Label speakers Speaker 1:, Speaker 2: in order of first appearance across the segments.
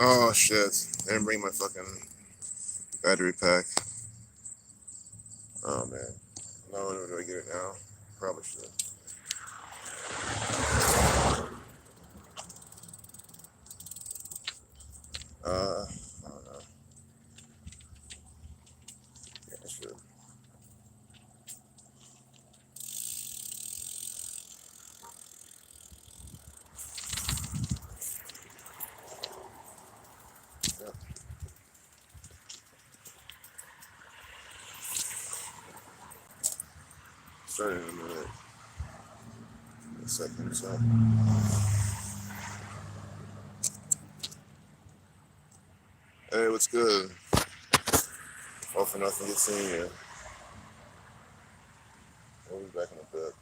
Speaker 1: Oh shit! I didn't bring my fucking battery pack. Oh man. No, do I get it now? Probably should. I don't know. Yeah, I should. Yeah. Starting in a minute. A second or so. Hey, what's good? All for nothing. Good seeing you. We'll be back in a bit.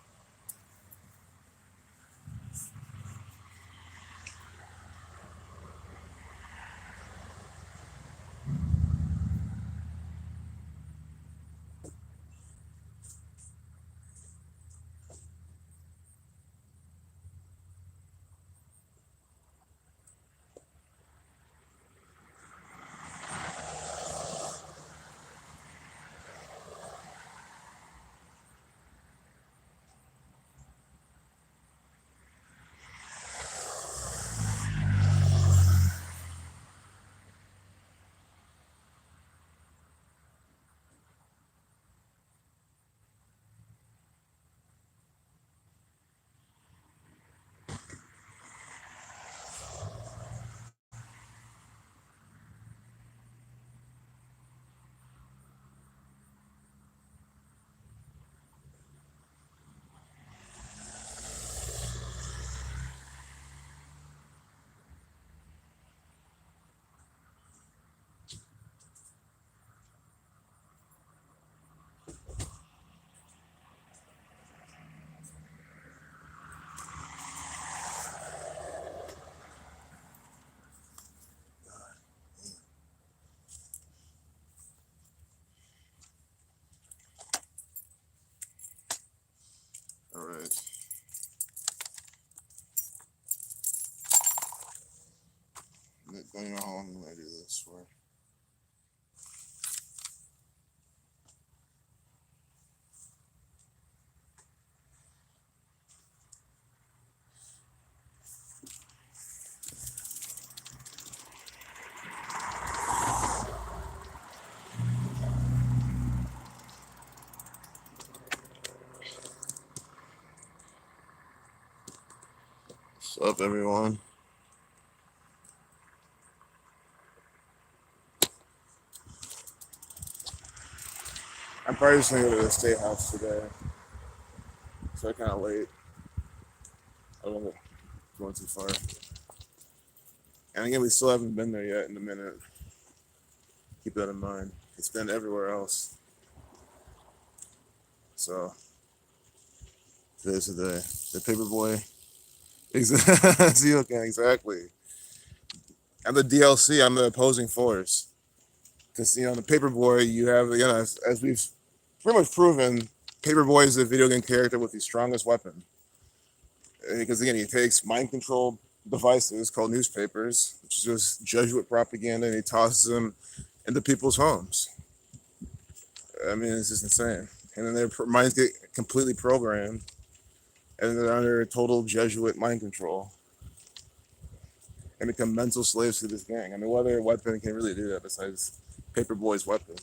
Speaker 1: All right. Don't even know how long I'm gonna do this for. What's up, everyone? I'm probably just gonna go to the state house today. So I kind of late. I don't want to go too far. And again, we still haven't been there yet in a minute. Keep that in mind. It's been everywhere else. So today's the day. The paperboy. See, okay, exactly. I'm the DLC. I'm the opposing force. Because the paperboy, you have as we've pretty much proven, paperboy is the video game character with the strongest weapon. Because again, he takes mind control devices called newspapers, which is just Jesuit propaganda, and he tosses them into people's homes. I mean, it's just insane. And then their minds get completely programmed, and they're under total Jesuit mind control and become mental slaves to this gang. I mean, what other weapon can really do that besides Paperboy's weapon?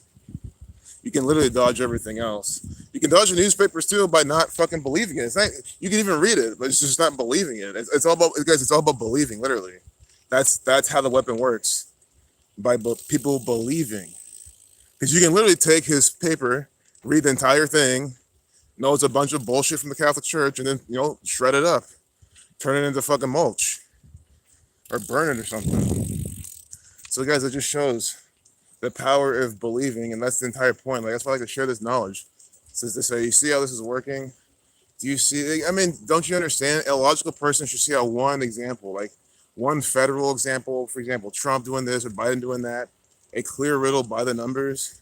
Speaker 1: You can literally dodge everything else. You can dodge the newspapers too by not fucking believing it. It's not, you can even read it, but it's just not believing it. It's all about, guys. It's all about believing. Literally, that's how the weapon works, by people believing. Because you can literally take his paper, read the entire thing, know it's a bunch of bullshit from the Catholic Church, and then shred it up, turn it into fucking mulch, or burn it or something. So, guys, it just shows the power of believing, and that's the entire point. Like, that's why I like to share this knowledge. So to say, you see how this is working? Do you see? I mean, don't you understand? A logical person should see how one example, like one federal example, for example, Trump doing this or Biden doing that, a clear riddle by the numbers.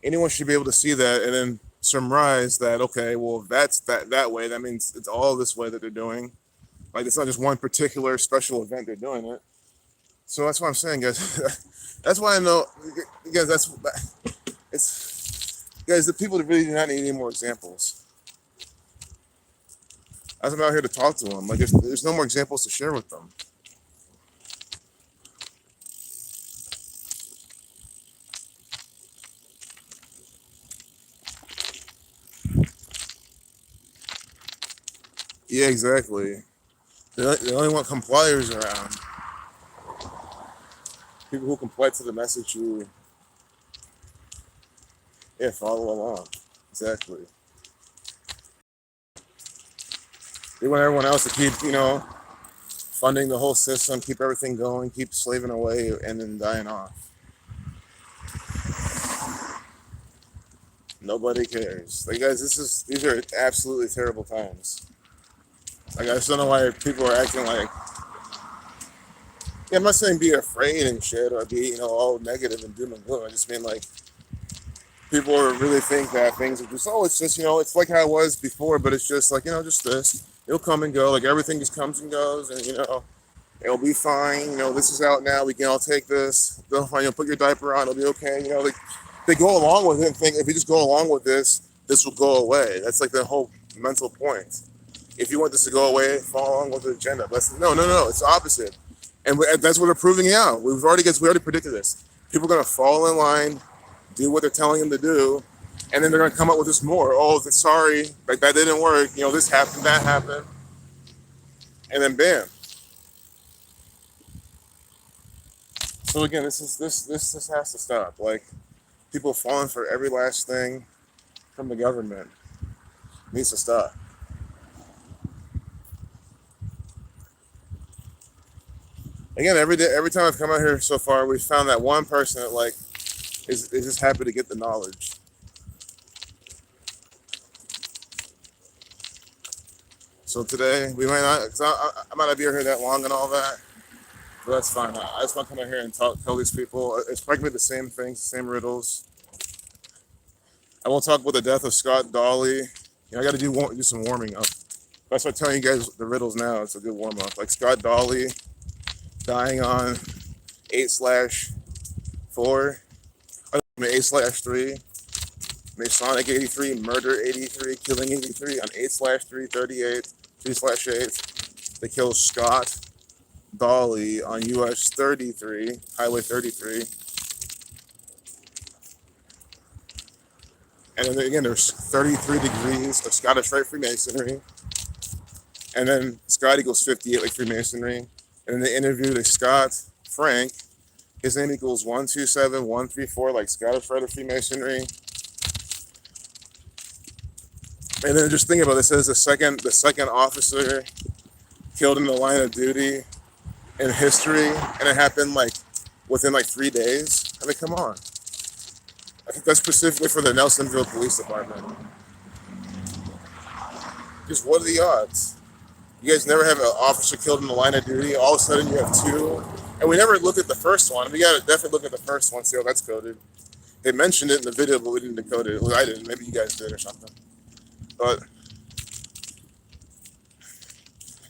Speaker 1: Anyone should be able to see that and then surmise that, okay, well, if that's that way, that means it's all this way that they're doing. Like, it's not just one particular special event they're doing it. So that's what I'm saying, guys. That's why I know, guys. It's guys. The people that really do not need any more examples. I'm out here to talk to them. Like there's no more examples to share with them. Yeah, exactly. They only want compliers around. People who comply to the message who, yeah, follow along. Exactly. They want everyone else to keep, funding the whole system, keep everything going, keep slaving away, and then dying off. Nobody cares. Like, guys, these are absolutely terrible times. Like, I just don't know why people are acting like. Yeah, I'm not saying be afraid and shit or be, all negative and doom and gloom. I just mean like people really think that things are just, it's just, it's like how it was before, but it's just like, just this. It'll come and go. Like everything just comes and goes, and it'll be fine. This is out now. We can all take this. Don't put your diaper on. It'll be okay. Like they go along with it and think if you just go along with this will go away. That's like the whole mental point. If you want this to go away, follow along with the agenda. But no. It's the opposite, and that's what they're proving out. We already predicted this. People are gonna fall in line, do what they're telling them to do, and then they're gonna come up with this more. Oh, sorry, like that didn't work. This happened, that happened, and then bam. So again, this has to stop. Like people falling for every last thing from the government needs to stop. Again, every time I've come out here so far, we've found that one person that like is just happy to get the knowledge. So today we might not, because I might not be here that long and all that, but that's fine. I just want to come out here and tell these people. It's probably the same things, same riddles. I won't talk about the death of Scott Dolly. I got to do some warming up. That's why I'm telling you guys the riddles now. It's a good warm up. Like Scott Dolly dying on 8/4, 8/3, Masonic 83, Murder 83, Killing 83 on 8/338, 3/8. They kill Scott Dolly on US 33, Highway 33. And then again, there's 33 degrees of Scottish Rite Freemasonry. And then Scott equals 58 like Freemasonry. And then they interviewed a Scott Frank. His name equals 127134 like Scottish Rite of Freemasonry. And then just think about it. It says the second officer killed in the line of duty in history, and it happened like within like 3 days. I mean, come on. I think that's specifically for the Nelsonville Police Department. Just what are the odds? You guys never have an officer killed in the line of duty. All of a sudden you have two. And we never looked at the first one. We got to definitely look at the first one, see how that's coded. They mentioned it in the video, but we didn't decode it. Well, I didn't. Maybe you guys did or something. But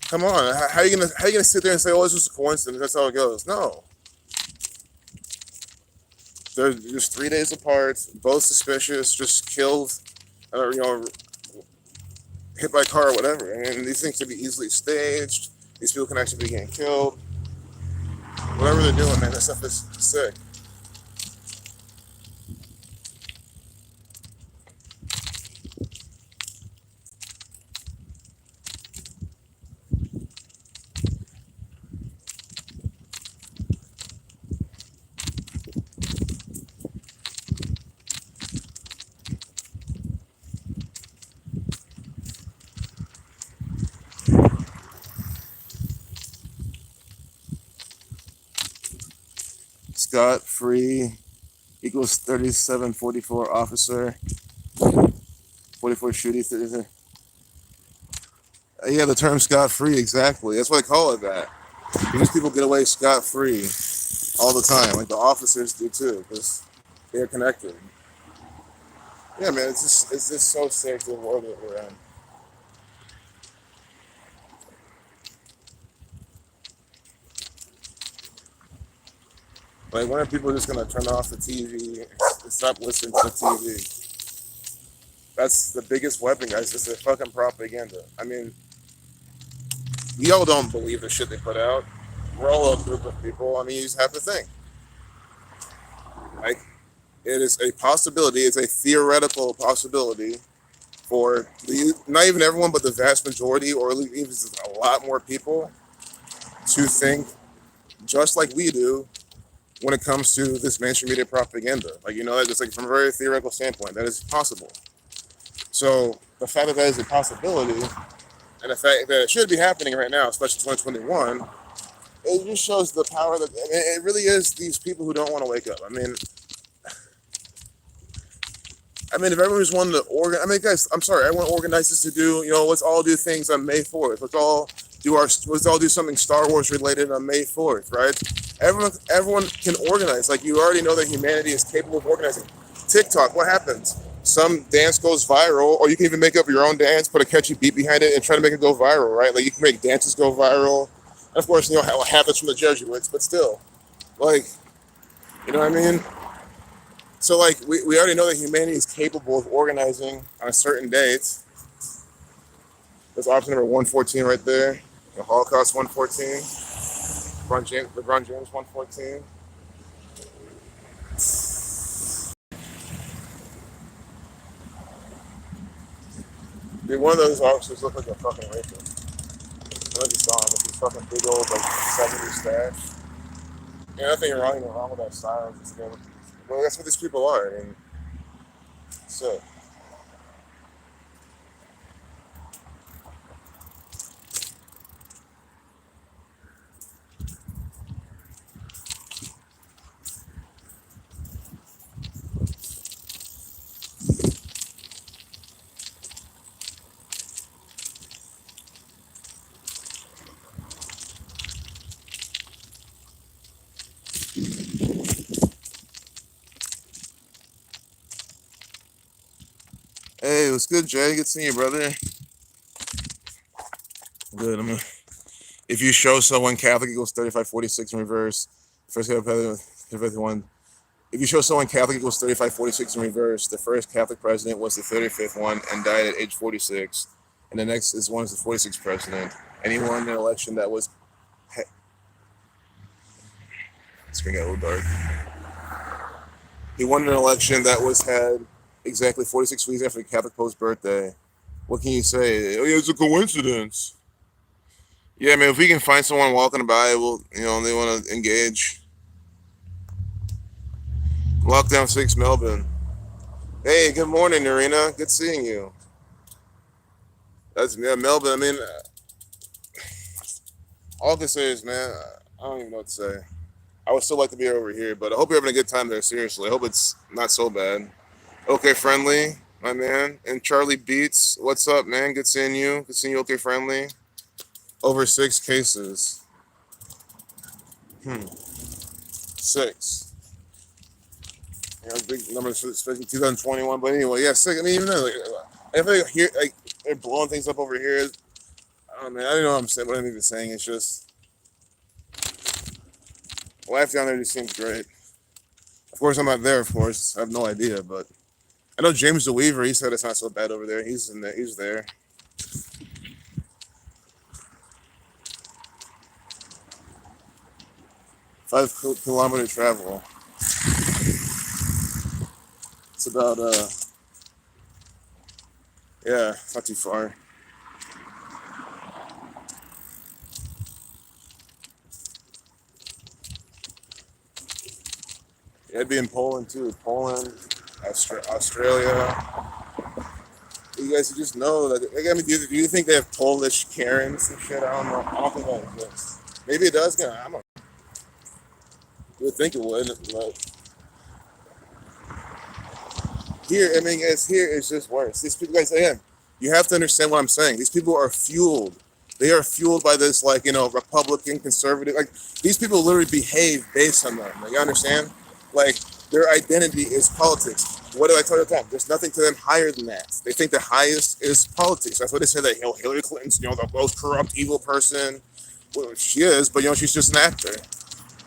Speaker 1: come on, how are you gonna sit there and say, "Oh, it's just a coincidence"? That's how it goes. No, they're just 3 days apart, both suspicious, just killed, or hit by a car or whatever. And these things can be easily staged. These people can actually be getting killed. Whatever they're doing, man, that stuff is sick. Scott free equals 3744 officer, 44 shooting. Yeah, the term scot free, exactly. That's why they call it that. These people get away scot free all the time, like the officers do too, because they're connected. Yeah, man, it's just so sick the world that we're in. Like, when are people just gonna turn off the TV and stop listening to the TV? That's the biggest weapon, guys. It's the fucking propaganda. I mean, we all don't believe the shit they put out. We're all a group of people. I mean, you just have to think. Like, it is a possibility. It's a theoretical possibility for not even everyone, but the vast majority, or at least even a lot more people, to think just like we do when it comes to this mainstream media propaganda. Like, just like from a very theoretical standpoint, that is possible. So the fact that is a possibility, and the fact that it should be happening right now, especially 2021, it just shows the power that it really is these people who don't want to wake up. I mean, if everyone just wanted to guys, I'm sorry, everyone organizes to do, let's all do things on May 4th. Let's all do something Star Wars related on May 4th, right? Everyone can organize. Like, you already know that humanity is capable of organizing. TikTok, what happens? Some dance goes viral, or you can even make up your own dance, put a catchy beat behind it, and try to make it go viral, right? Like, you can make dances go viral. And of course, half that's from the Jesuits, but still, like, you know what I mean? So, like, we already know that humanity is capable of organizing on a certain date. There's option number 114 right there. The Holocaust 114. LeBron James 114. Dude, one of those officers looked like a fucking rapist. I don't know if you saw him with his fucking big old, like, 70s stash. Nothing wrong with that style. Well, that's what these people are. I mean, so. Hey, what's good, Jay? Good seeing you, brother. Good. If you show someone Catholic equals 3546 in reverse, first Catholic one. If you show someone Catholic equals 3546 in reverse, the first Catholic president was the 35th one and died at age 46, and the next is the 46th president. And he won an election that was. It's gonna get a little dark. He won an election that was had exactly 46 weeks after the Catholic Pope's birthday. What can you say? Oh, yeah, it's a coincidence. Yeah, man, if we can find someone walking by, they want to engage. Lockdown 6, Melbourne. Hey, good morning, Narina. Good seeing you. Melbourne. I mean, all I can say is, man, I don't even know what to say. I would still like to be over here, but I hope you're having a good time there, seriously. I hope it's not so bad. Okay, Friendly, my man. And Charlie Beats, what's up, man? Good seeing you. Good seeing you, Okay, Friendly. Over 6 cases. 6. Big numbers especially 2021. But anyway, yeah, 6. I mean, even though, if I hear, they're blowing things up over here, I don't know what I'm saying, what I'm even saying. It's just, life down there just seems great. Of course, I'm not there, of course. I have no idea, but I know James DeWeaver, he said it's not so bad over there. He's there. 5-kilometer travel. It's about, yeah, it's not too far. Yeah, I'd be in Poland too. Poland, Australia. You guys just know that. I mean, do you think they have Polish Karens and shit? I don't know. I don't think that exists. Maybe it does. I don't know. You would think it would, but here, I mean, it's just worse. These people, guys, again, you have to understand what I'm saying. These people are fueled. They are fueled by this, Republican, conservative. Like, these people literally behave based on them. Like, you understand? Like, their identity is politics. What do I tell you all the time? There's nothing to them higher than that. They think the highest is politics. That's why they say that, Hillary Clinton's, the most corrupt, evil person. Well, she is, but, she's just an actor.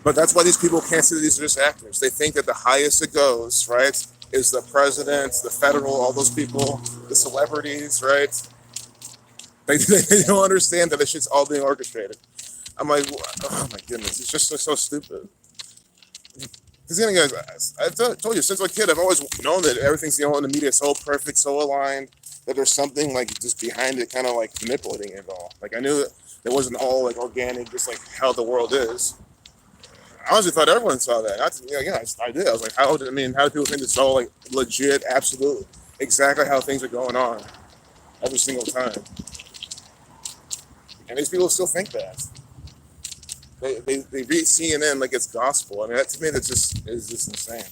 Speaker 1: But that's why these people can't see that these are just actors. They think that the highest it goes, right, is the president, the federal, all those people, the celebrities, right? They don't understand that this shit's all being orchestrated. I'm like, oh my goodness, it's just so stupid. Because again, guys, I've told you since a kid, I've always known that everything's in the media so perfect, so aligned, that there's something like just behind it, kind of like manipulating it all. Like I knew that it wasn't all like organic, just like how the world is. I honestly thought everyone saw that. I did. I was like, how do people think it's all like legit, absolute, exactly how things are going on every single time? And these people still think that. They read CNN like it's gospel. I mean, that to me, that just is just insane.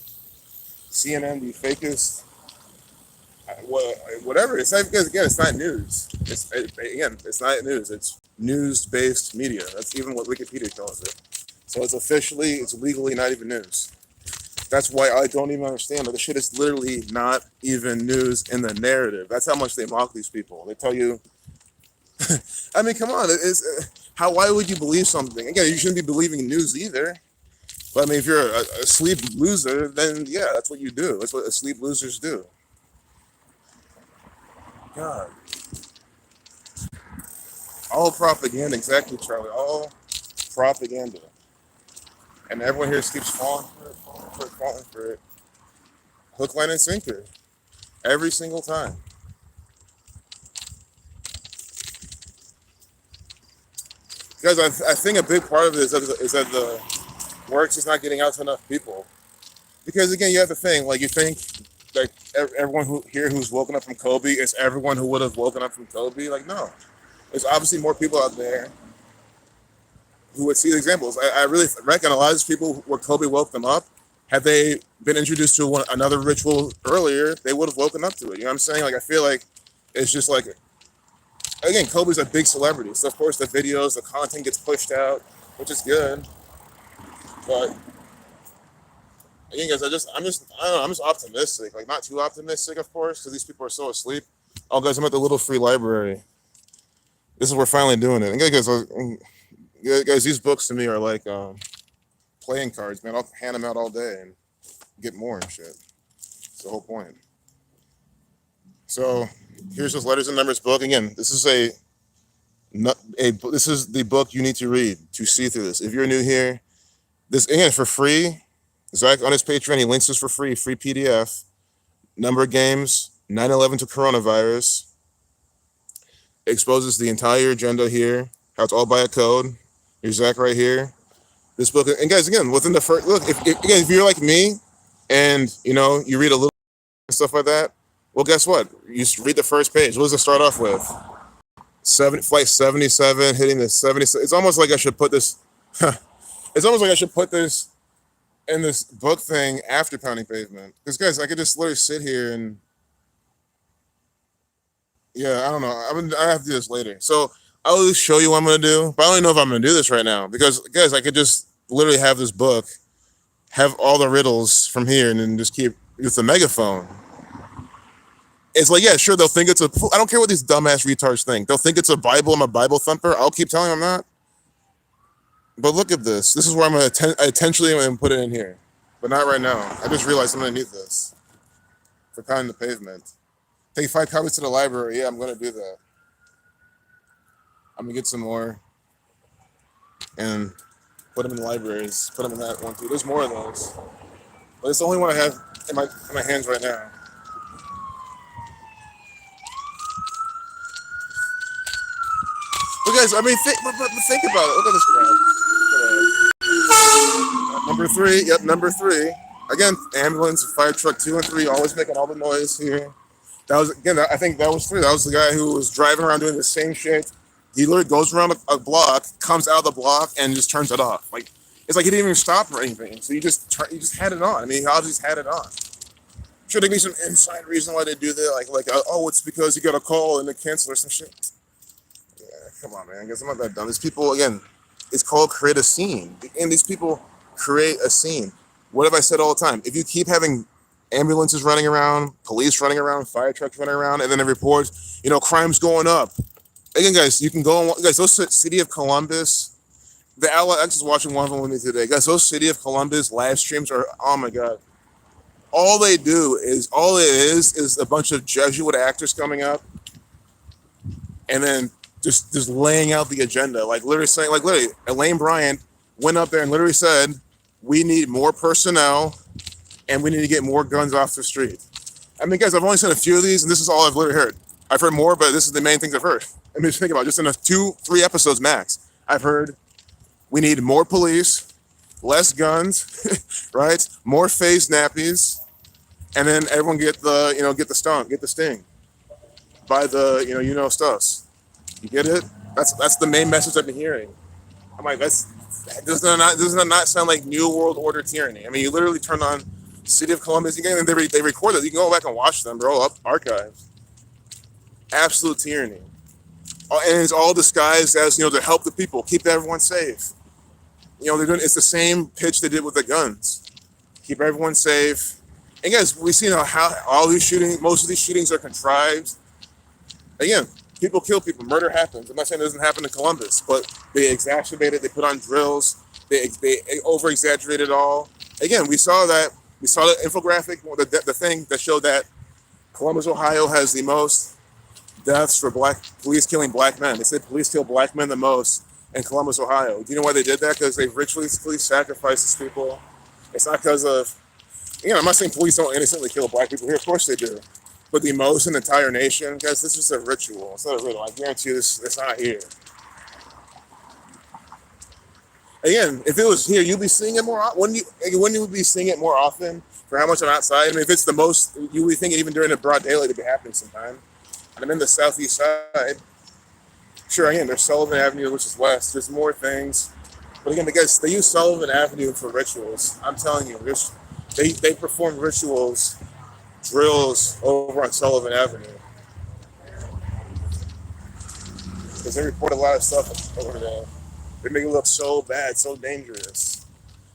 Speaker 1: CNN, the fakest, whatever. It's not because again, it's not news. It's not news. It's news-based media. That's even what Wikipedia calls it. So it's legally not even news. That's why I don't even understand that the shit is literally not even news in the narrative. That's how much they mock these people. They tell you, I mean, come on, why would you believe something? Again, you shouldn't be believing news either. But I mean, if you're a asleep loser, then yeah, that's what you do. That's what asleep losers do. God. All propaganda, exactly, Charlie. All propaganda. And everyone here keeps falling for it. Hook, line, and sinker. Every single time. Guys, I think a big part of it is that the work's just not getting out to enough people. Because again, you have to think, like you think like everyone who's woken up from Kobe is everyone who would have woken up from Kobe. Like, no. There's obviously more people out there who would see the examples. I really reckon a lot of these people where Kobe woke them up, had they been introduced to another ritual earlier, they would have woken up to it. You know what I'm saying? Like, I feel like it's just like, again, Kobe's a big celebrity. So, of course, the videos, the content gets pushed out, which is good. But, again, guys, I don't know, I'm just optimistic. Like, not too optimistic, of course, because these people are so asleep. Oh, guys, I'm at the Little Free Library. This is we're finally doing it. And guys, these books to me are like playing cards, man. I'll hand them out all day and get more and shit. That's the whole point. So here's this Letters and Numbers book. Again, this is this is the book you need to read to see through this. If you're new here, this again for free. Zach on his Patreon, he links this for free PDF. Number games, 9/11 to coronavirus. Exposes the entire agenda here, how it's all by a code. Here's Zach right here. This book, and guys, again, within the first look, if you're like me, and you read a little stuff like that, well, guess what? You read the first page. What does it start off with? Flight 77 hitting the 77. It's almost like I should put this. It's almost like I should put this in this book thing after Pounding Pavement. Because guys, I could just literally sit here and. Yeah, I don't know. I have to do this later. So I'll just show you what I'm going to do. But I don't even know if I'm going to do this right now. Because, guys, I could just literally have this book, have all the riddles from here, and then just keep with the megaphone. It's like, yeah, sure, they'll think it's I don't care what these dumbass retards think. They'll think it's a Bible. I'm a Bible thumper. I'll keep telling them that. But look at this. This is where I'm going to intentionally put it in here. But not right now. I just realized I'm going to need this for Pounding the Pavement. Take 5 copies to the library. Yeah, I'm going to do that. I'm going to get some more and put them in the libraries. Put them in that one, too. There's more of those. But it's the only one I have in my hands right now. But guys, I mean, think about it. Look at this crap. Number 3. Yep, number 3. Again, ambulance, fire truck 2 and 3, always making all the noise here. That was, again, I think that was 3. That was the guy who was driving around doing the same shit. He literally goes around a block, comes out of the block, and just turns it off. Like, it's like he didn't even stop or anything. So he just had it on. I mean, he just had it on. Should there be some inside reason why they do that? It's because you got a call and they cancel or some shit. Yeah, come on, man. I guess I'm not that dumb. These people, again, it's called create a scene. And these people create a scene. What have I said all the time? If you keep having ambulances running around, police running around, fire trucks running around, and then it reports, crime's going up. Again, guys, you can go on, guys, those City of Columbus, The Ally X is watching one of them with me today. Guys, those City of Columbus live streams are, oh my God. All it is a bunch of Jesuit actors coming up and then just laying out the agenda. Like literally saying, like literally, Elaine Bryant went up there and literally said, we need more personnel and we need to get more guns off the street. I mean, guys, I've only seen a few of these, and this is all I've literally heard. I've heard more, but this is the main things I've heard. I mean, just think about it, just in a 2-3 episodes max. I've heard we need more police, less guns, right? More face nappies, and then everyone get the sting by the stuffs. You get it? That's the main message I've been hearing. I'm like, does that not sound like New World Order tyranny? I mean, you literally turn on City of Columbus, they record it. You can go back and watch them. They're all up archives. Absolute tyranny. And it's all disguised as, to help the people, keep everyone safe. They're doing, it's the same pitch they did with the guns. Keep everyone safe. And guys, we see how all these most of these shootings are contrived. Again, people kill people, murder happens. I'm not saying it doesn't happen in Columbus, but they exacerbate it, they put on drills, they over-exaggerate it all. Again, we saw the infographic, the thing that showed that Columbus, Ohio has the most deaths for police killing black men. They said police kill black men the most in Columbus, Ohio. Do you know why they did that? Because they ritually sacrificed these people. It's not because of, I'm not saying police don't innocently kill black people here. Of course they do. But the most in the entire nation, guys, this is a ritual. It's not a riddle. I guarantee you it's not here. Again, if it was here, you'd be seeing it more. Wouldn't you be seeing it more often for how much I'm outside? I mean, if it's the most, you would think even during the broad daylight it'd be happening sometime. And I'm in the southeast side. Sure, again, there's Sullivan Avenue, which is west. There's more things. But again, guys, they use Sullivan Avenue for rituals. I'm telling you, they perform rituals, drills over on Sullivan Avenue. Because they report a lot of stuff over there. They make it look so bad, so dangerous.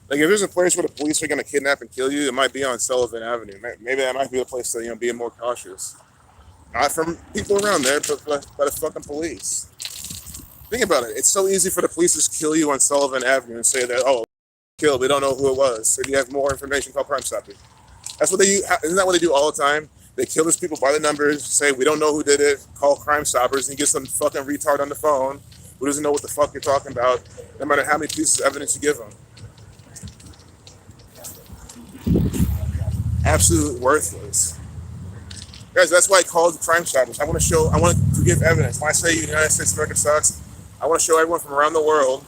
Speaker 1: Like if there's a place where the police are gonna kidnap and kill you, it might be on Sullivan Avenue. Maybe that might be the place to be more cautious. Not from people around there, but by the fucking police. Think about it. It's so easy for the police to just kill you on Sullivan Avenue and say that, killed. We don't know who it was. If you have more information, call Crime Stoppers. That's what they use. Isn't that what they do all the time? They kill these people by the numbers, say we don't know who did it, call Crime Stoppers, and you get some fucking retard on the phone who doesn't know what the fuck you're talking about, no matter how many pieces of evidence you give them. Absolute worthless. Guys, that's why I called the Crime Stoppers. I want to give evidence. When I say the United States America sucks, I want to show everyone from around the world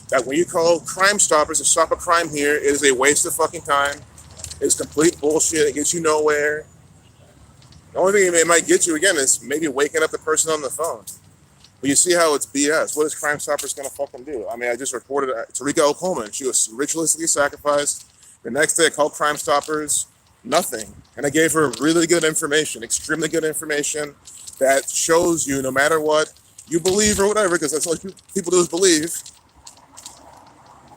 Speaker 1: that when you call Crime Stoppers to stop a crime here, it is a waste of fucking time. It's complete bullshit. It gets you nowhere. The only thing it might get you, again, is maybe waking up the person on the phone. But you see how it's BS. What is Crime Stoppers going to fucking do? I mean, I just reported Tarika L. Coleman. She was ritualistically sacrificed. The next day I called Crime Stoppers. Nothing. And I gave her really good information, extremely good information that shows you no matter what you believe or whatever, because that's what people do is believe,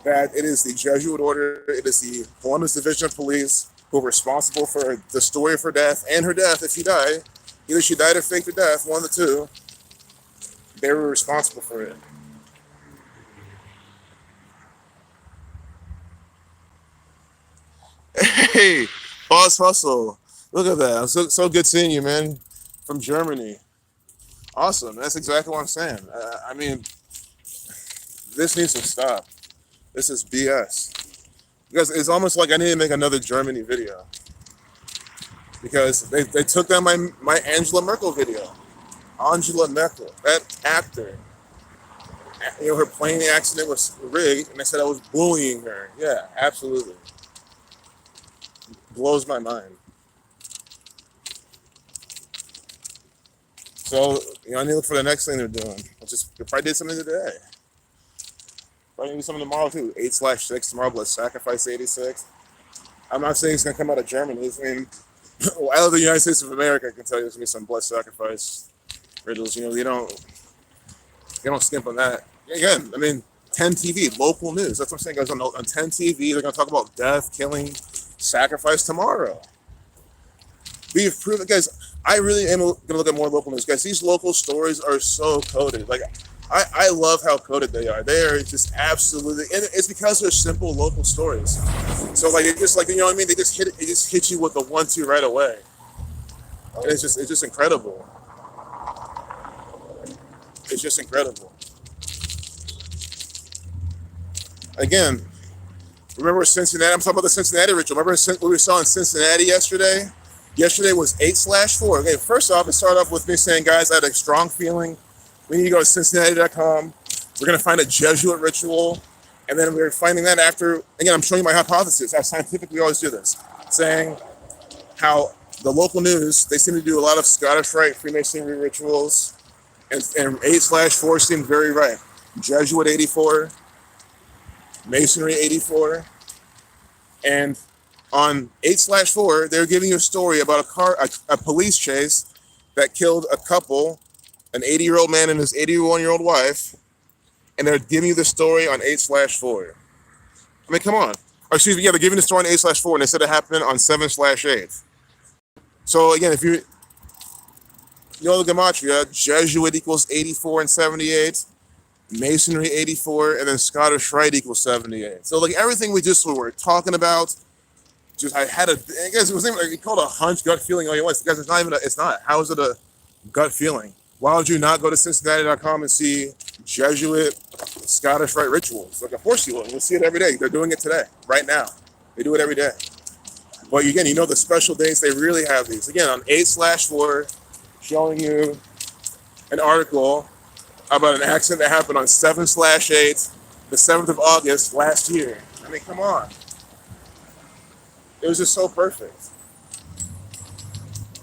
Speaker 1: that it is the Jesuit order, it is the Columbus Division of Police who are responsible for the story of her death and her death if she died. Either she died or faked her death, one of the two. They were responsible for it. Hey, Boss Hustle. Look at that. So good seeing you, man. From Germany. Awesome. That's exactly what I'm saying. I mean, this needs to stop. This is BS. Because it's almost like I need to make another Germany video. Because they took down my Angela Merkel video. Angela Merkel, that actor. Her plane accident was rigged, and they said I was bullying her. Yeah, absolutely. Blows my mind. So, I need to look for the next thing they're doing. They'll probably did something today. Probably do something tomorrow too. 8/6 tomorrow, Blood Sacrifice 86. I'm not saying it's gonna come out of Germany. I mean, out of the United States of America, I can tell you there's gonna be some Blood Sacrifice rituals. They don't skimp on that. Again, I mean, 10 TV, local news. That's what I'm saying, guys. On 10 TV, they're gonna talk about death, killing, sacrifice tomorrow. We've proven, guys. I really am gonna look at more local news, guys. These local stories are so coded. Like, I love how coded they are. They are just absolutely, and it's because they're simple local stories. So like it just like you know what I mean. They just hit you with the 1-2 right away, and it's just incredible. It's just incredible. Again, remember Cincinnati? I'm talking about the Cincinnati ritual. Remember what we saw in Cincinnati yesterday? Yesterday was 8/4. Okay, first off, it started off with me saying, guys, I had a strong feeling. We need to go to Cincinnati.com. We're going to find a Jesuit ritual. And then we're finding that after, again, I'm showing you my hypothesis. How scientifically we always do this. Saying how the local news, they seem to do a lot of Scottish Rite Freemasonry rituals. And 8/4 seemed very right. Jesuit 84, Masonry 84. And on 8/4, they're giving you a story about a police chase that killed a couple, an 80-year-old man and his 81-year-old wife, and they're giving you the story on 8/4. I mean, come on. Or excuse me, yeah, they're giving the story on 8/4, and they said it happened on 7/8. So again, if you know the gematria, Jesuit equals 84 and 78, Masonry 84, and then Scottish Rite equals 78. So like everything we just were talking about. Just I guess it was even like, called a hunch, gut feeling. Oh, guys, it's not even. It's not. How is it a gut feeling? Why would you not go to Cincinnati.com and see Jesuit Scottish Rite rituals? Like, of course you will. You'll see it every day. They're doing it today, right now. They do it every day. But again, you know the special days they really have these. Again, on 8/4, showing you an article about an accident that happened on 7/8, the 7th of August last year. I mean, come on. It was just so perfect.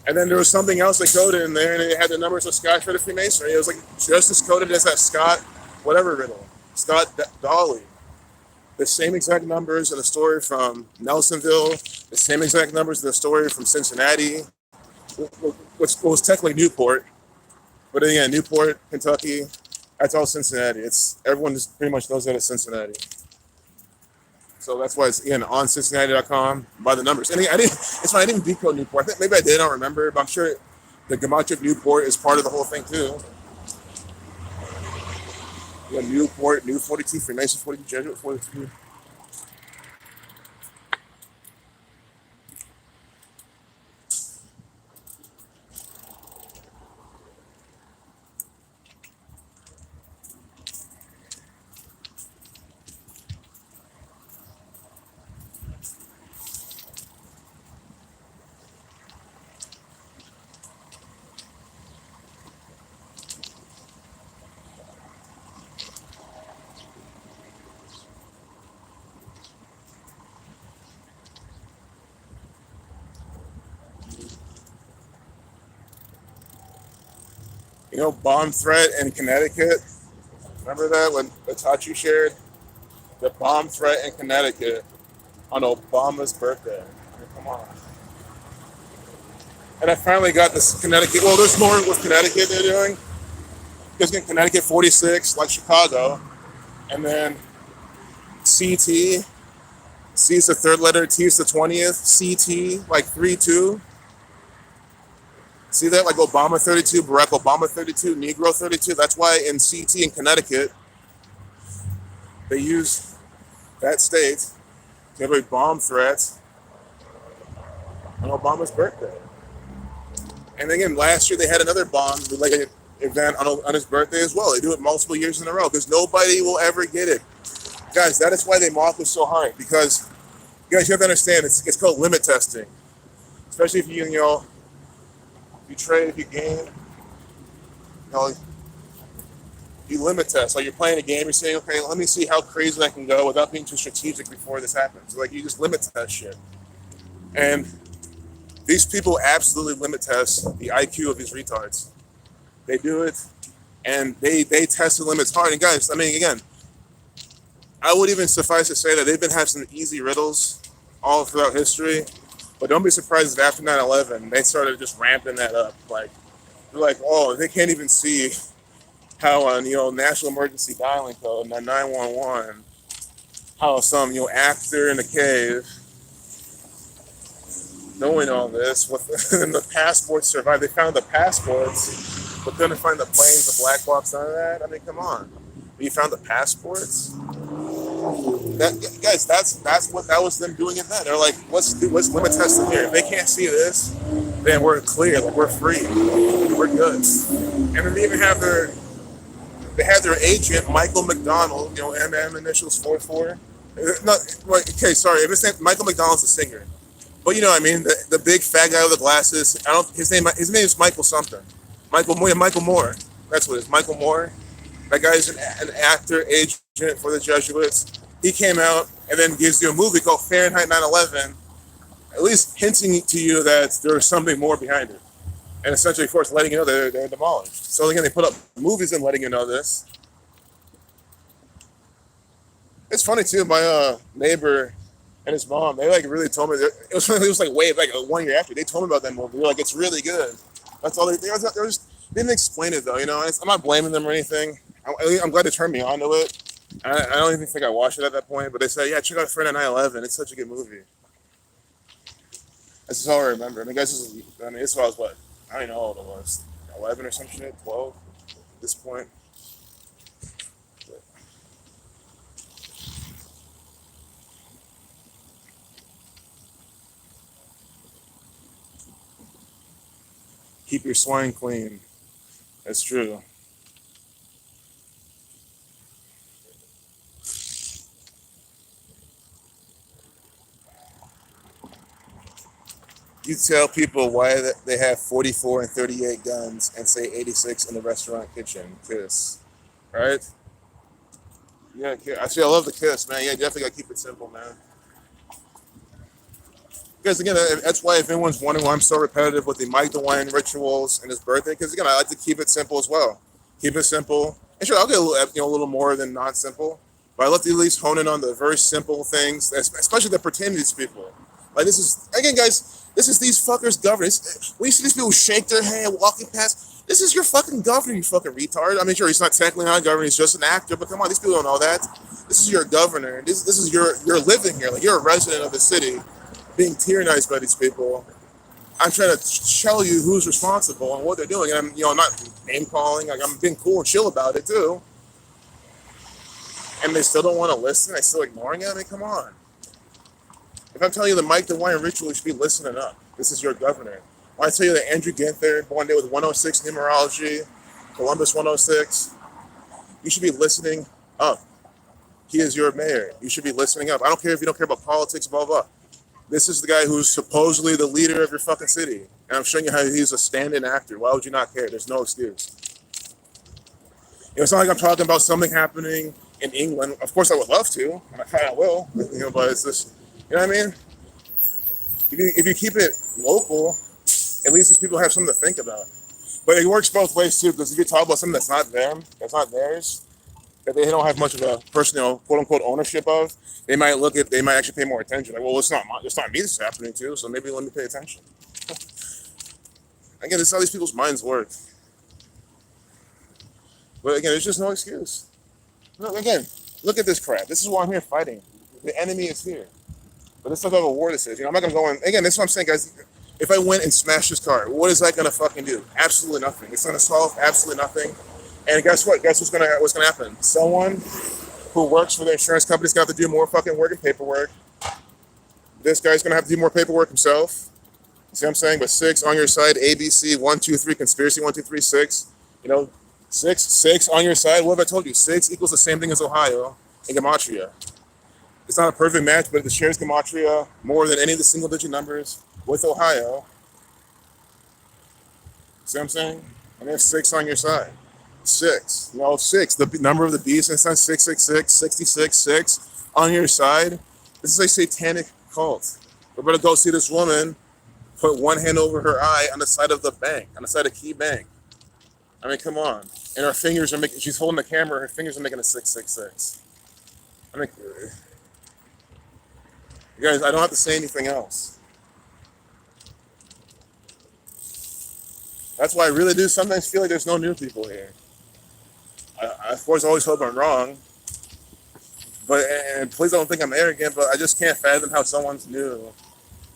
Speaker 1: And then there was something else they coded in there, and it had the numbers of Scottish Rite Freemasonry. It was like just as coded as that Scott whatever riddle, Scott Dolly. The same exact numbers in the story from Nelsonville, the same exact numbers in the story from Cincinnati, which was technically Newport. But again, Newport, Kentucky, that's all Cincinnati. Everyone just pretty much knows that it's Cincinnati. So that's why it's, again, on Cincinnati.com by the numbers. And again, I didn't decode Newport. I think maybe I did, I don't remember, but I'm sure the gematria Newport is part of the whole thing too. You got Newport, New 42, Freemason 42, Jesuit 42. You know, bomb threat in Connecticut. Remember that when Itachi shared the bomb threat in Connecticut on Obama's birthday? I mean, come on. And I finally got this Connecticut. Well, there's more with Connecticut they're doing. Because in Connecticut 46, like Chicago, and then CT. C is the third letter, T is the 20th, CT, like 3-2. See that? Like Obama 32, Barack Obama 32, Negro 32. That's why in CT in Connecticut, they use that state to have a bomb threat on Obama's birthday. And again, last year they had another bomb like an event on his birthday as well. They do it multiple years in a row because nobody will ever get it. Guys, that is why they mock us so hard, because you guys, you have to understand it's called limit testing. Especially if you trade, if you gain, you limit test. Like you're playing a game, you're saying, okay, let me see how crazy I can go without being too strategic before this happens. Like you just limit test shit. And these people absolutely limit test the IQ of these retards. They do it, and they test the limits hard. And guys, I mean, again, I would even suffice to say that they've been having some easy riddles all throughout history. But don't be surprised if after 9/11, they started just ramping that up. Like, they're like, oh, they can't even see how on, national emergency dialing code, 911, how some, actor in a cave, knowing all this, and the passports survived. They found the passports but couldn't find the planes, the black box, none of that. I mean, come on. You found the passports. That guys, that's what that was them doing it then. They're like, let's limit testing here. If they can't see this, then we're clear, like we're free, we're good. And then they even have they had their agent Michael McDonald, you know, MM initials 44. Not like, okay, sorry, if it's name, Michael McDonald's the singer, but you know what I mean, the big fat guy with the glasses. I don't his name is Michael something. Michael Moore, Michael Moore. That's what it is, Michael Moore. That guy is an actor, agent for the Jesuits. He came out and then gives you a movie called Fahrenheit 9/11, at least hinting to you that there's something more behind it. And essentially, of course, letting you know they're demolished. So again, they put up movies and letting you know this. It's funny too. My neighbor and his mom, they like really told me it was like way like 1 year after they told me about that movie. They're like, it's really good. That's all they didn't explain it though. You know, I'm not blaming them or anything. I'm glad they turned me on to it. I don't even think I watched it at that point, but they said, yeah, check out Friday 9/11. It's such a good movie. That's just all I remember. I mean, this was what? I don't even know how old it was. 11 or some shit? 12 at this point. Keep your swine clean. That's true. You tell people why they have 44 and 38 guns and say 86 in the restaurant kitchen. Kiss. Right? Yeah, actually, I love the kiss, man. Yeah, definitely got to keep it simple, man. Because again, that's why if anyone's wondering why I'm so repetitive with the Mike DeWine rituals and his birthday, because again, I like to keep it simple as well. Keep it simple. And sure, I'll get a little more than not simple, but I love to at least hone in on the very simple things, especially that pertain to these people. Like this is again, guys. This is these fuckers' governors. We see these people shake their hand walking past. This is your fucking governor, you fucking retard. I mean, sure, he's not technically not a governor; he's just an actor. But come on, these people don't know that. This is your governor. This is you're living here. Like you're a resident of the city, being tyrannized by these people. I'm trying to tell you who's responsible and what they're doing. And I'm not name calling. Like I'm being cool and chill about it too. And they still don't want to listen. They're still ignoring it. I mean, come on. If I'm telling you the Mike DeWine ritual, you should be listening up. This is your governor. When I tell you that Andrew Ginther, born day with 106 numerology, Columbus 106, you should be listening up. He is your mayor. You should be listening up. I don't care if you don't care about politics, blah, blah. This is the guy who's supposedly the leader of your fucking city. And I'm showing you how he's a stand-in actor. Why would you not care? There's no excuse. It's not like I'm talking about something happening in England. Of course I would love to, and I kind of will, but it's just, you know what I mean? If you keep it local, at least these people have something to think about. But it works both ways too, because if you talk about something that's not them, that's not theirs, that they don't have much of a personal quote unquote ownership of, they might actually pay more attention. Like, well, it's not me this is happening to, so maybe let me pay attention. Again, this is how these people's minds work. But again, there's just no excuse. Look, again, look at this crap. This is why I'm here fighting. The enemy is here. But this is not a war this is. I'm not gonna go in. Again, this is what I'm saying, guys. If I went and smashed this car, what is that gonna fucking do? Absolutely nothing. It's gonna solve absolutely nothing. And guess what? Guess what's gonna happen? Someone who works for the insurance company is gonna have to do more fucking work and paperwork. This guy's gonna have to do more paperwork himself. You see what I'm saying? But 6 on your side, ABC 1, 2, 3, conspiracy 1, 2, 3, 6. 6 on your side. What have I told you? 6 equals the same thing as Ohio in gematria. It's not a perfect match, but it shares gematria more than any of the single-digit numbers with Ohio. See what I'm saying? And there's 6 on your side. 6. 6. The number of the beast, and it's not 666, 66, 6 on your side. This is a satanic cult. We're going to go see this woman put one hand over her eye on the side of the bank, on the side of Key Bank. I mean, come on. And her fingers are making, she's holding the camera, her fingers are making a 666. I mean, you guys, I don't have to say anything else. That's why I really do sometimes feel like there's no new people here. I of course always hope I'm wrong. But, and please don't think I'm arrogant, but I just can't fathom how someone's new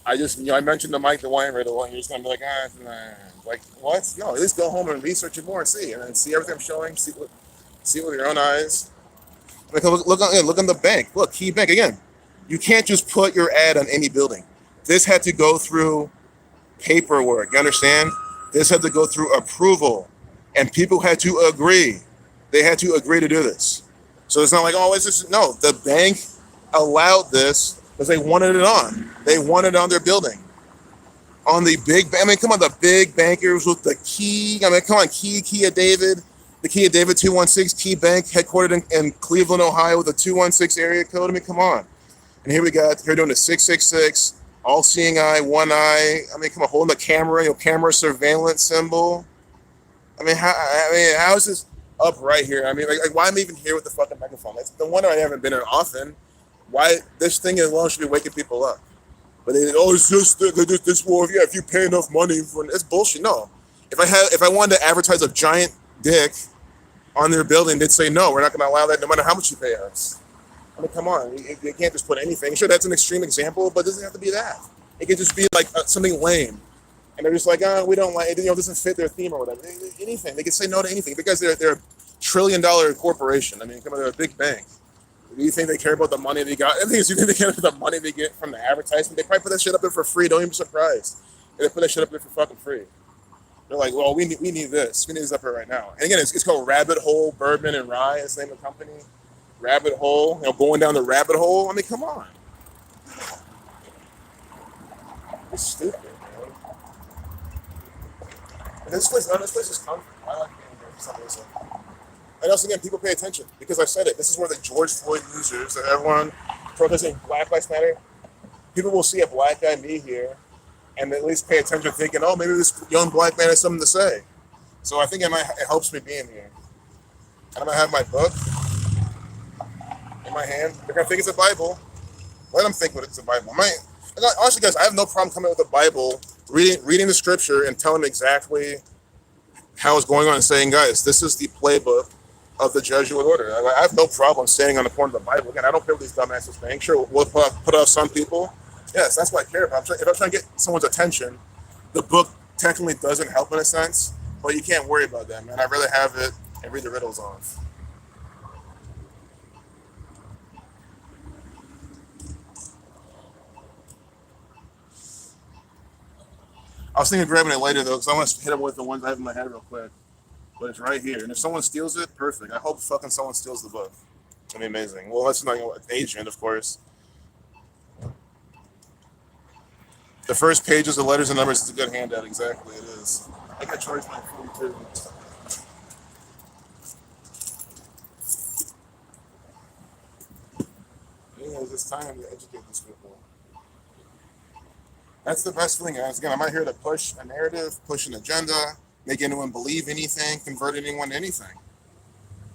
Speaker 1: I just, I mentioned the Mike the wine riddle, and you're just gonna be like, nah. Like what? No, at least go home and research it more and see, and then see everything I'm showing. See it with your own eyes. Like look on the bank. Look, Key Bank again. You can't just put your ad on any building. This had to go through paperwork. You understand? This had to go through approval, and people had to agree. They had to agree to do this. So it's not like, oh, it's just no. The bank allowed this because they wanted it on. They wanted it on their building. On the big, I mean, come on, the big bankers with the key. I mean, come on, Key of David, the Key of David 216 Key Bank, headquartered in Cleveland, Ohio, with a 216 area code. I mean, come on. And here we got, here doing the 666, all seeing eye, one eye. I mean, come on, holding the camera, camera surveillance symbol. How is this up right here? I mean, like why am I even here with the fucking microphone? That's the wonder I haven't been here often. Why this thing alone should be waking people up? But it's just this war. Yeah, if you pay enough money for it's bullshit. No, if I wanted to advertise a giant dick on their building, they'd say no. We're not going to allow that, no matter how much you pay us. I mean, come on, you can't just put anything. Sure, that's an extreme example, but it doesn't have to be that. It could just be like something lame, and they're just like, oh, we don't like it. It doesn't fit their theme or whatever. Anything, they can say no to anything because they're a $1 trillion corporation. I mean, come on, they're a big bank. Do you think they care about the money they got? I think you think they care about the money they get from the advertisement. They probably put that shit up there for free. Don't even be surprised. They put that shit up there for fucking free. They're like, well, we need this. We need this up here right now. And again, it's called Rabbit Hole Bourbon and Rye. It's the name of the company. Rabbit Hole. Going down the rabbit hole. I mean, come on. It's stupid, man. And this place is comfort. I like being here for some reason. And also, again, people pay attention because I said it. This is where the George Floyd users that everyone protesting Black Lives Matter, people will see a black guy be here and at least pay attention, thinking, oh, maybe this young black man has something to say. So I think it helps me being here. And I'm going to have my book in my hand. They're going to think it's a Bible. Let them think it's a Bible. Honestly, guys, I have no problem coming with a Bible, reading the scripture and telling them exactly how it's going on and saying, guys, this is the playbook of the Jesuit order. I have no problem standing on the corner of the Bible. Again, I don't care what these dumbasses think. Sure, we'll put off some people. Yes, that's what I care about. If I'm trying to get someone's attention, the book technically doesn't help in a sense, but you can't worry about that, man. I'd rather have it and read the riddles off. I was thinking of grabbing it later, though, because I want to hit it with the ones I have in my head real quick. But it's right here. And if someone steals it, perfect. I hope fucking someone steals the book. It'd be amazing. Well, that's not an agent, of course. The first page is the letters and numbers. It's a good handout. Exactly, it is. I got charged my phone, too. It's time to educate these people. That's the best thing, guys. Again, I'm not here to push a narrative, push an agenda, make anyone believe anything, convert anyone to anything.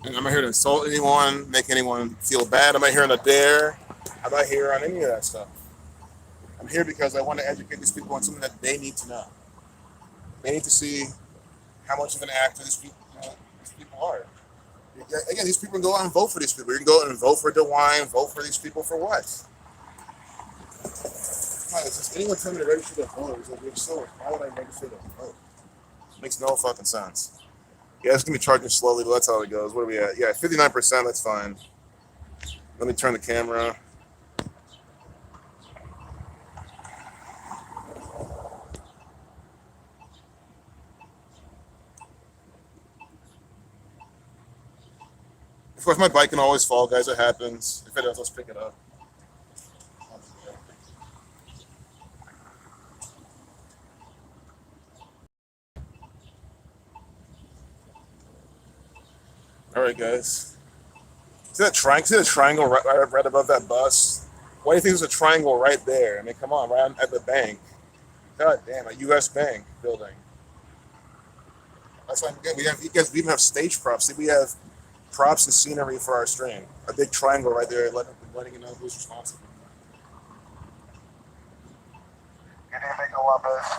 Speaker 1: And I'm not here to insult anyone, make anyone feel bad. I'm not here on a dare. I'm not here on any of that stuff. I'm here because I want to educate these people on something that they need to know. They need to see how much of an actor these people are. Again, these people can go out and vote for these people. You can go out and vote for DeWine, vote for these people for what? Does anyone tell me to register to vote? It's like, you're so, why would I register to vote? It makes no fucking sense. Yeah, it's going to be charging slowly, but that's how it goes. What are we at? Yeah, 59%, that's fine. Let me turn the camera. Of course, my bike can always fall, guys. It happens. If it does, let's pick it up. All right, guys. See that triangle right above that bus? Why do you think there's a triangle right there? I mean, come on, right at the bank. God damn, a U.S. bank building. That's why we even have stage props. See, we have props and scenery for our stream. A big triangle right there, letting you know who's responsible. Good evening, Columbus.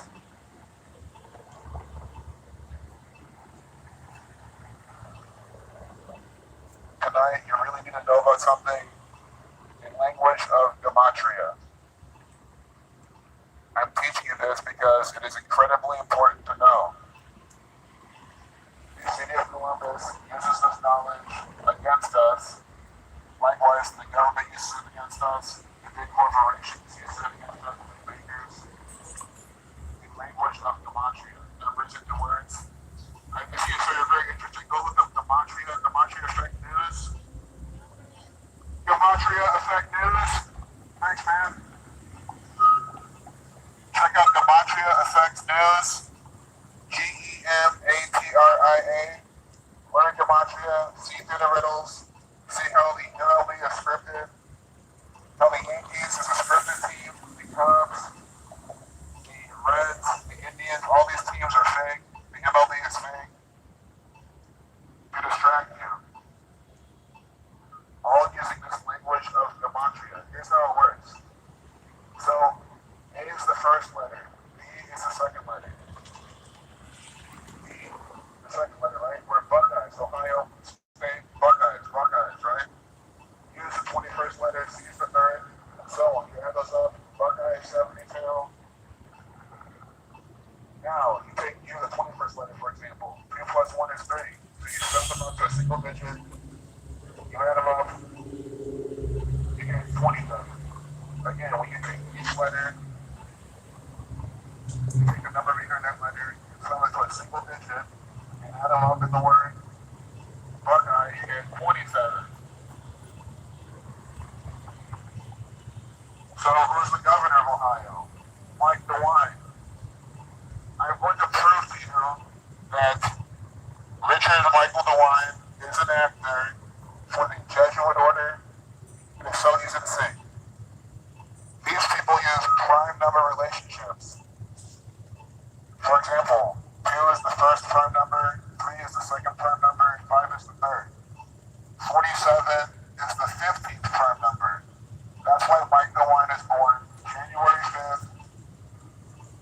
Speaker 1: Tonight, you really need to know about something in language of gematria. I'm teaching you this because it is incredibly important to know. The city of Columbus uses this knowledge against us. Likewise, the government uses it against us. The big corporations use it against us. The bankers. The language of gematria, numbers into words. This is very interesting. Go look up gematria effect news. Gematria effect news. Thanks, man. Check out gematria effect news. GEMATRIA. Learn gematria. See through the riddles. See how the MLB is scripted. How the Yankees is a scripted team. The Cubs, the Reds, the Indians, all these teams are fake. The MLB is fake. To distract you. All using this language of gematria. Here's how it works. So, A is the first letter. B is the second letter. D, the second letter, right? We're Buckeyes, Ohio State, Buckeyes, right? U is the 21st letter, C is the third, and so on. You add those up, Buckeyes 72. Now, you take U, the 21st letter, for example. 2 plus 1 is 3. So you sum them up to a single digit. You add them up, you get 27. Again, when you take each letter, you take the number behind that letter, you sum it to a single digit, and add them up in the word Buckeye, you get 27. So who's the governor of Ohio? Mike DeWine. I'm going to prove to you that Richard Michael DeWine is an actor for the Jesuit order, and is so easy to see. These people use prime number relationships. For example, 2 is the first prime number, 3 is the second prime number, and 5 is the third. 47 is the 15th prime number. That's why Mike DeWine is born January 5th,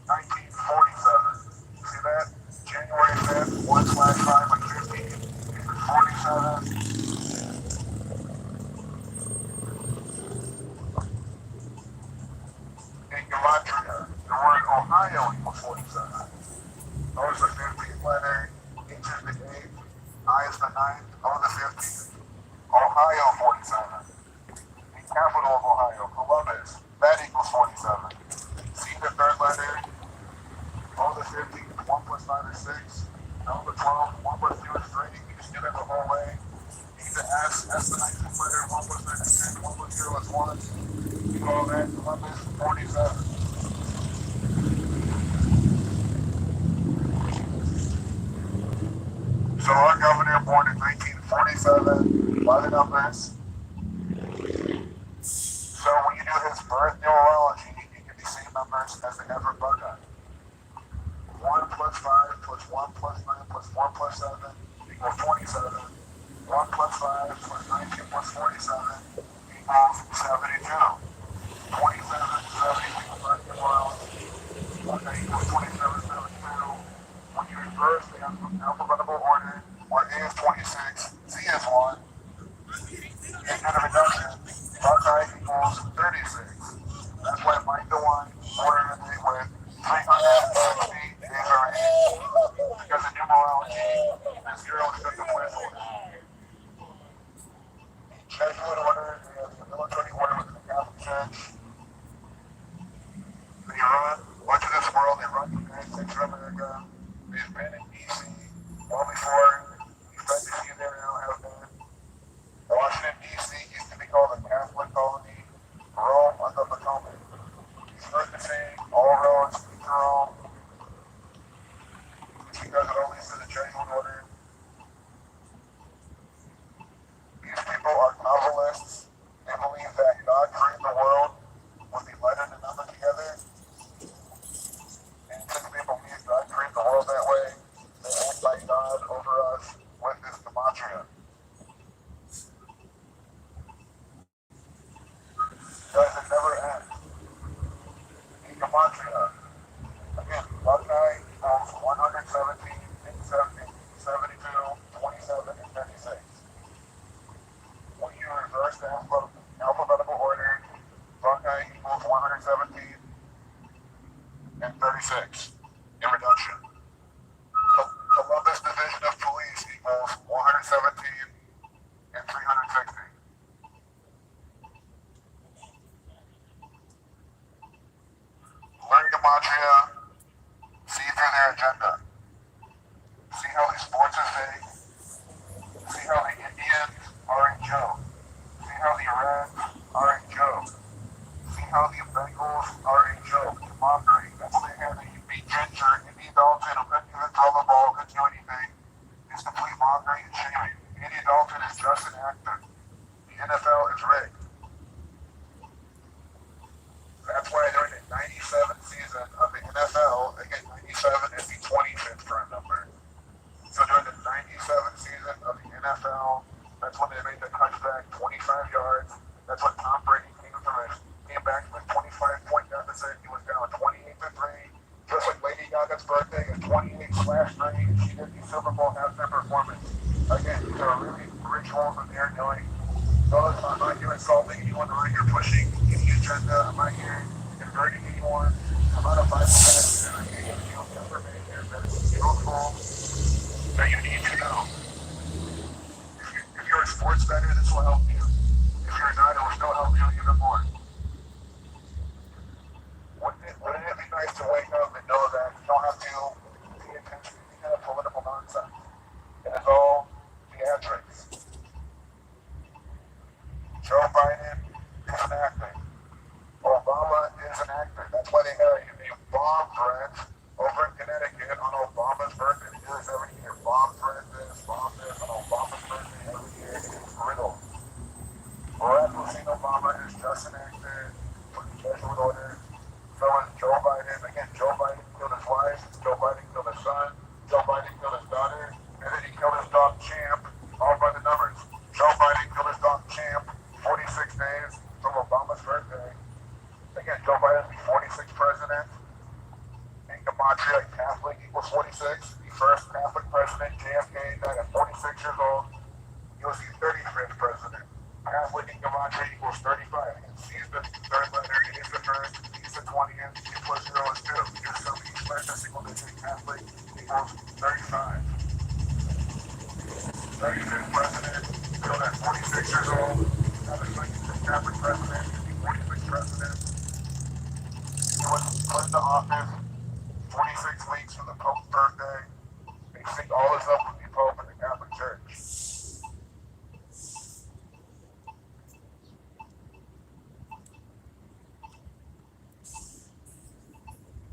Speaker 1: 1947. See that? January 5th, 1/5 like 15, 47. In gematria, the word Ohio equals 47. O is the 15th letter, H is the 8th, I is the 9th, O the 15th. Ohio 47. The capital of Ohio, Columbus, that equals 47. C the third letter, O the 15th, 1 plus 5 is 6. L the 12th, 1 plus 2 is 3. You just do that the whole way. E the S the 19th letter, 1 plus 9 is 10, 1 plus 0 is 1. You call that Columbus 47. So our governor born in 1947 by the numbers. So when you do his birth numerology, you get the same numbers as the average Buckeye. 1 plus 5 plus 1 plus 9 plus 1 plus 7 equals 27. 1 plus 5 plus 19 plus 47 equals 72. 27, 72 birth numerology. Buckeye equals 27, 72. When you reverse the alphabetical order, where A is 26, Z is 1, and do the reduction, Buckeye equals 36. That's why Mike DeWine ordered a date with 360 days already. Because the numerology is 0 is just a placeholder. Jesuit order is the military order within the Catholic Church. They run much of this world, they run the United States of America. They've been in DC well before the Fed there now have been. Washington, D.C. used to be called a Catholic colony. Rome on the Potomac. It's heard the saying, all roads lead to Rome. It's because it all leads to the Jesuit order. These people are novelists. They believe that God created the world with the letter and the number together. And since they believe God created the world that way, they act like God over us with this gematria. Guys, it never ends. In gematria, again, Buckeye equals 117, 72, 27, and 36. When you reverse the alphabetical order, Buckeye equals 117. 36. Introduction. Columbus Division of Police equals 117 and 360. Learn Gematria, see through their agenda. See how these sports are fake. See how the Indians are a joke. See how the Iraqs are a joke. See how the Bengals are a joke. Mockery. That's what they have. You beat Ginger, Andy Dalton, who couldn't even throw the ball, couldn't do anything. It's complete mockery and shaming. Andy Dalton is just an actor. The NFL is rigged. That's why during the 97th season of the NFL, again, 97 is the 25th prime number. So during the 97th season of the NFL, that's when they made the touchback 25 yards. That's when Tom Brady came back with a 25-point deficit. He was down 28-3. Just like Lady Gaga's birthday at 28/3, she did the Super Bowl halftime performance. Again, these are really rituals that they're doing. Notice I'm not here insulting anyone. I'm not here pushing any agenda. I'm not here converting anyone. I'm not a Bible pastor. I'm here to give you information that is useful that you need to know. If you're a sports bettor, this will help you. If you're not, it will still help you even more. Wouldn't it be nice to wake up and know that you don't have to pay attention to any kind of political nonsense? It is all theatrics. Joe Biden is an actor. Obama is an actor. That's why they have a bomb threat over in Connecticut on Obama's birthday. They do this every year. Bomb threat this on Obama's birthday every year. It is riddled. Barack Hussein Obama is just an actor for the Jesuit order. So is Joe Biden. Again, Joe Biden killed his wife. Joe Biden killed his son. Joe Biden killed his daughter. And then he killed his dog Champ. All by the numbers. Joe Biden killed his dog Champ 46 days from Obama's birthday. Again, Joe Biden is the 46th president. In Gematria, Catholic equals 46. The first Catholic president, JFK, died at 46 years old. He was the 35th president. Catholic in Gematria equals 35. C is the third letter, A is the first, D is the 20th, 2 plus 0 is 2. Do some each letter, single digit Catholic equals 35. 35th president, killed at 46 years old. Catholic president, the 46th president. He was put into office 46 weeks from the Pope's birthday. They sync all this up with the Pope and the Catholic Church.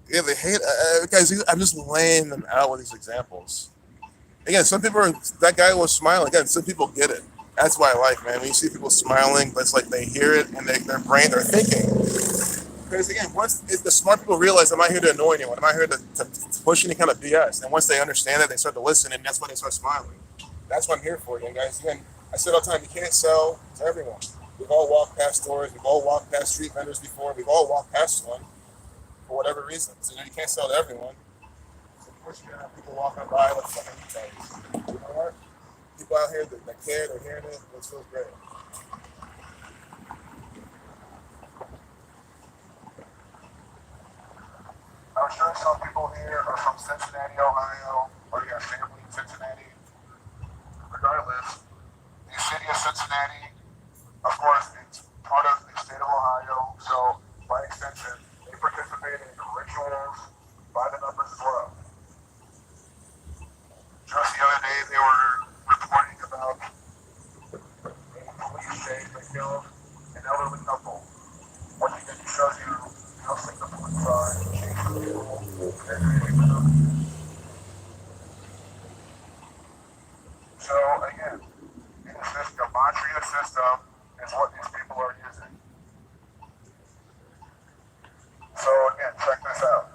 Speaker 1: Yeah, they hate guys. I'm just laying them out with these examples. Again, some people are. That guy was smiling. Again, some people get it. That's why I like, man. When you see people smiling, it's like they hear it and their brain, they're thinking. Because again, once the smart people realize I'm not here to annoy anyone, I'm not here to push any kind of BS. And once they understand it, they start to listen, and that's when they start smiling. That's what I'm here for, you guys. Again, I said all the time, you can't sell to everyone. We've all walked past stores, we've all walked past street vendors before, we've all walked past one for whatever reasons. You can't sell to everyone. So of course, you're gonna have people walking by like fucking retards. You know what? People out here that care, they're hearing it feels great. I'm sure some people here are from Cincinnati, Ohio, or you got family in Cincinnati. Regardless, the city of Cincinnati, of course, it's part of the state of Ohio, so by extension, they participate in rituals by the numbers as well. Just the other day, they were reporting about a police chase that killed an elderly couple. Once again, it shows you how sick the police are and chasing people. So again, this Gematria system is what these people are using. So again, check this out.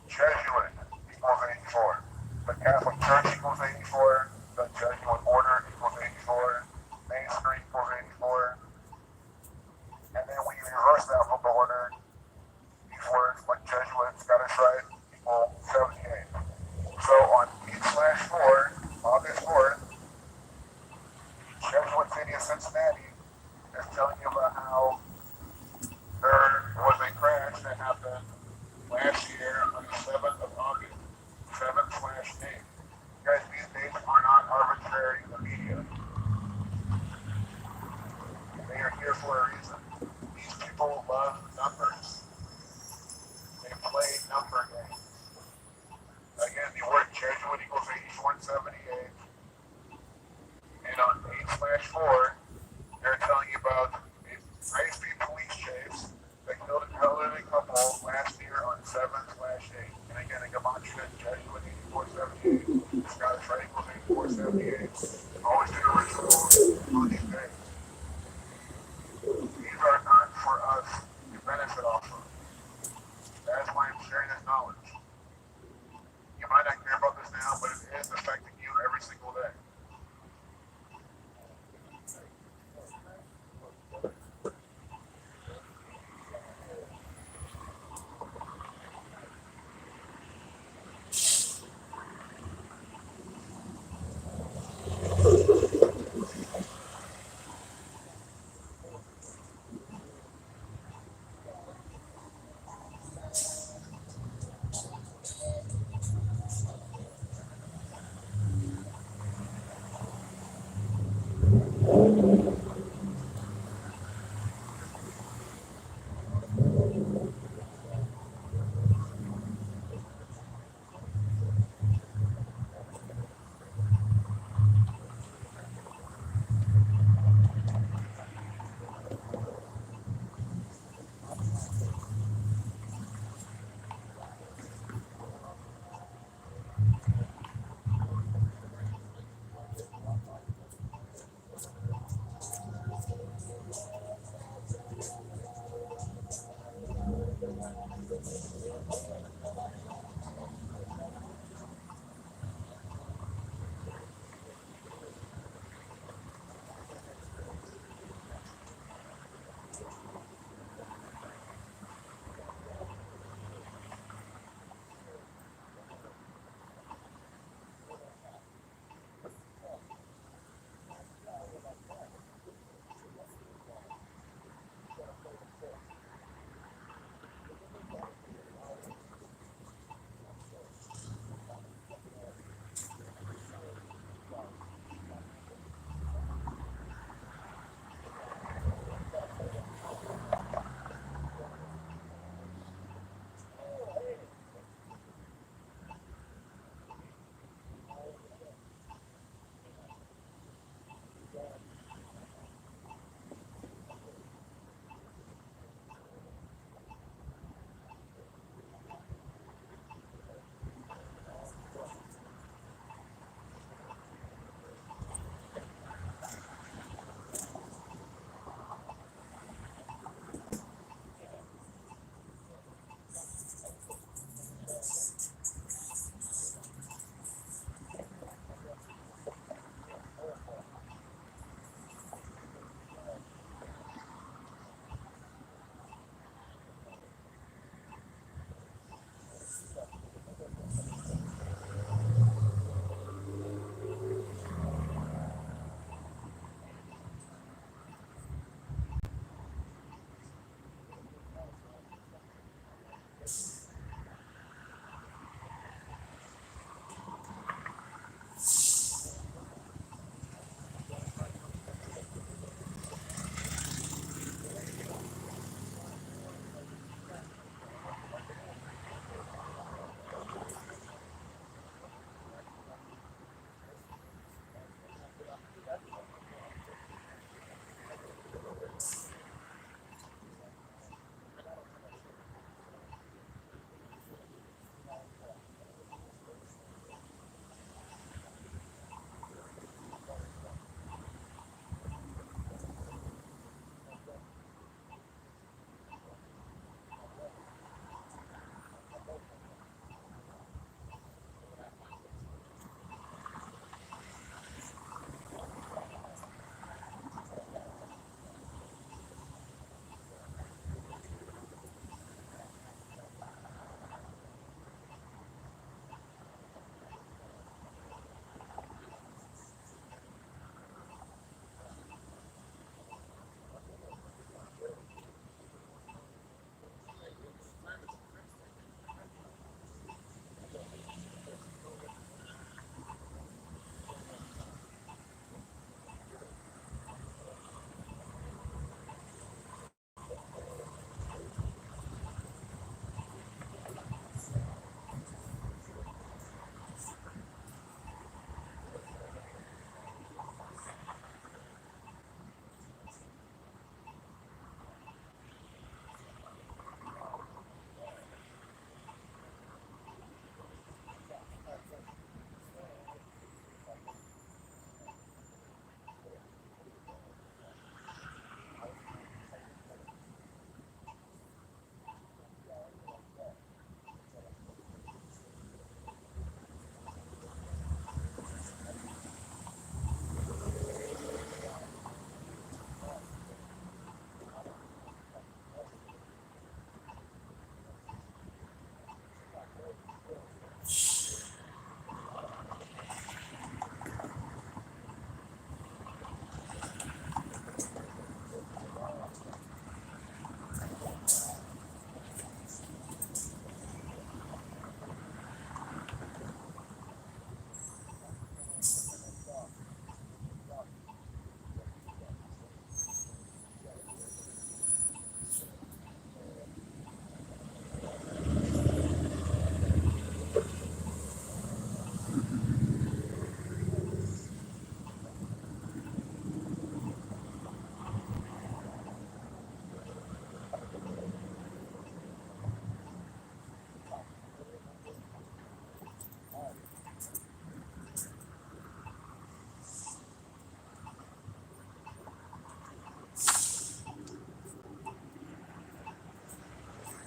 Speaker 1: Jesuit equals 84. The Catholic Church equals 84. The Jesuit Order equals 84. Masonry equals 84. And then when you reverse the alphabetical order, these words like Jesuit, Scottish Rite equal 78. So on 8/4, August 4th, Jesuit City of Cincinnati is telling you about how there was a crash that happened last year on the 7th of August, 7/8. Guys, these dates are not arbitrary in the media. They are here for a reason. These people love numbers. They play number games. Again, the word Jesuit equals 8178. And on 8/4, they're telling you about a high-speed police chase that killed an elderly couple last year on 7/8. And again, a demonstrated Jesuit 8478. Scottish right equals 8478. Always do the rituals on these days. These are not for us to benefit off of. That's why I'm sharing this knowledge. You might not care about this now, but it is affecting you every single day.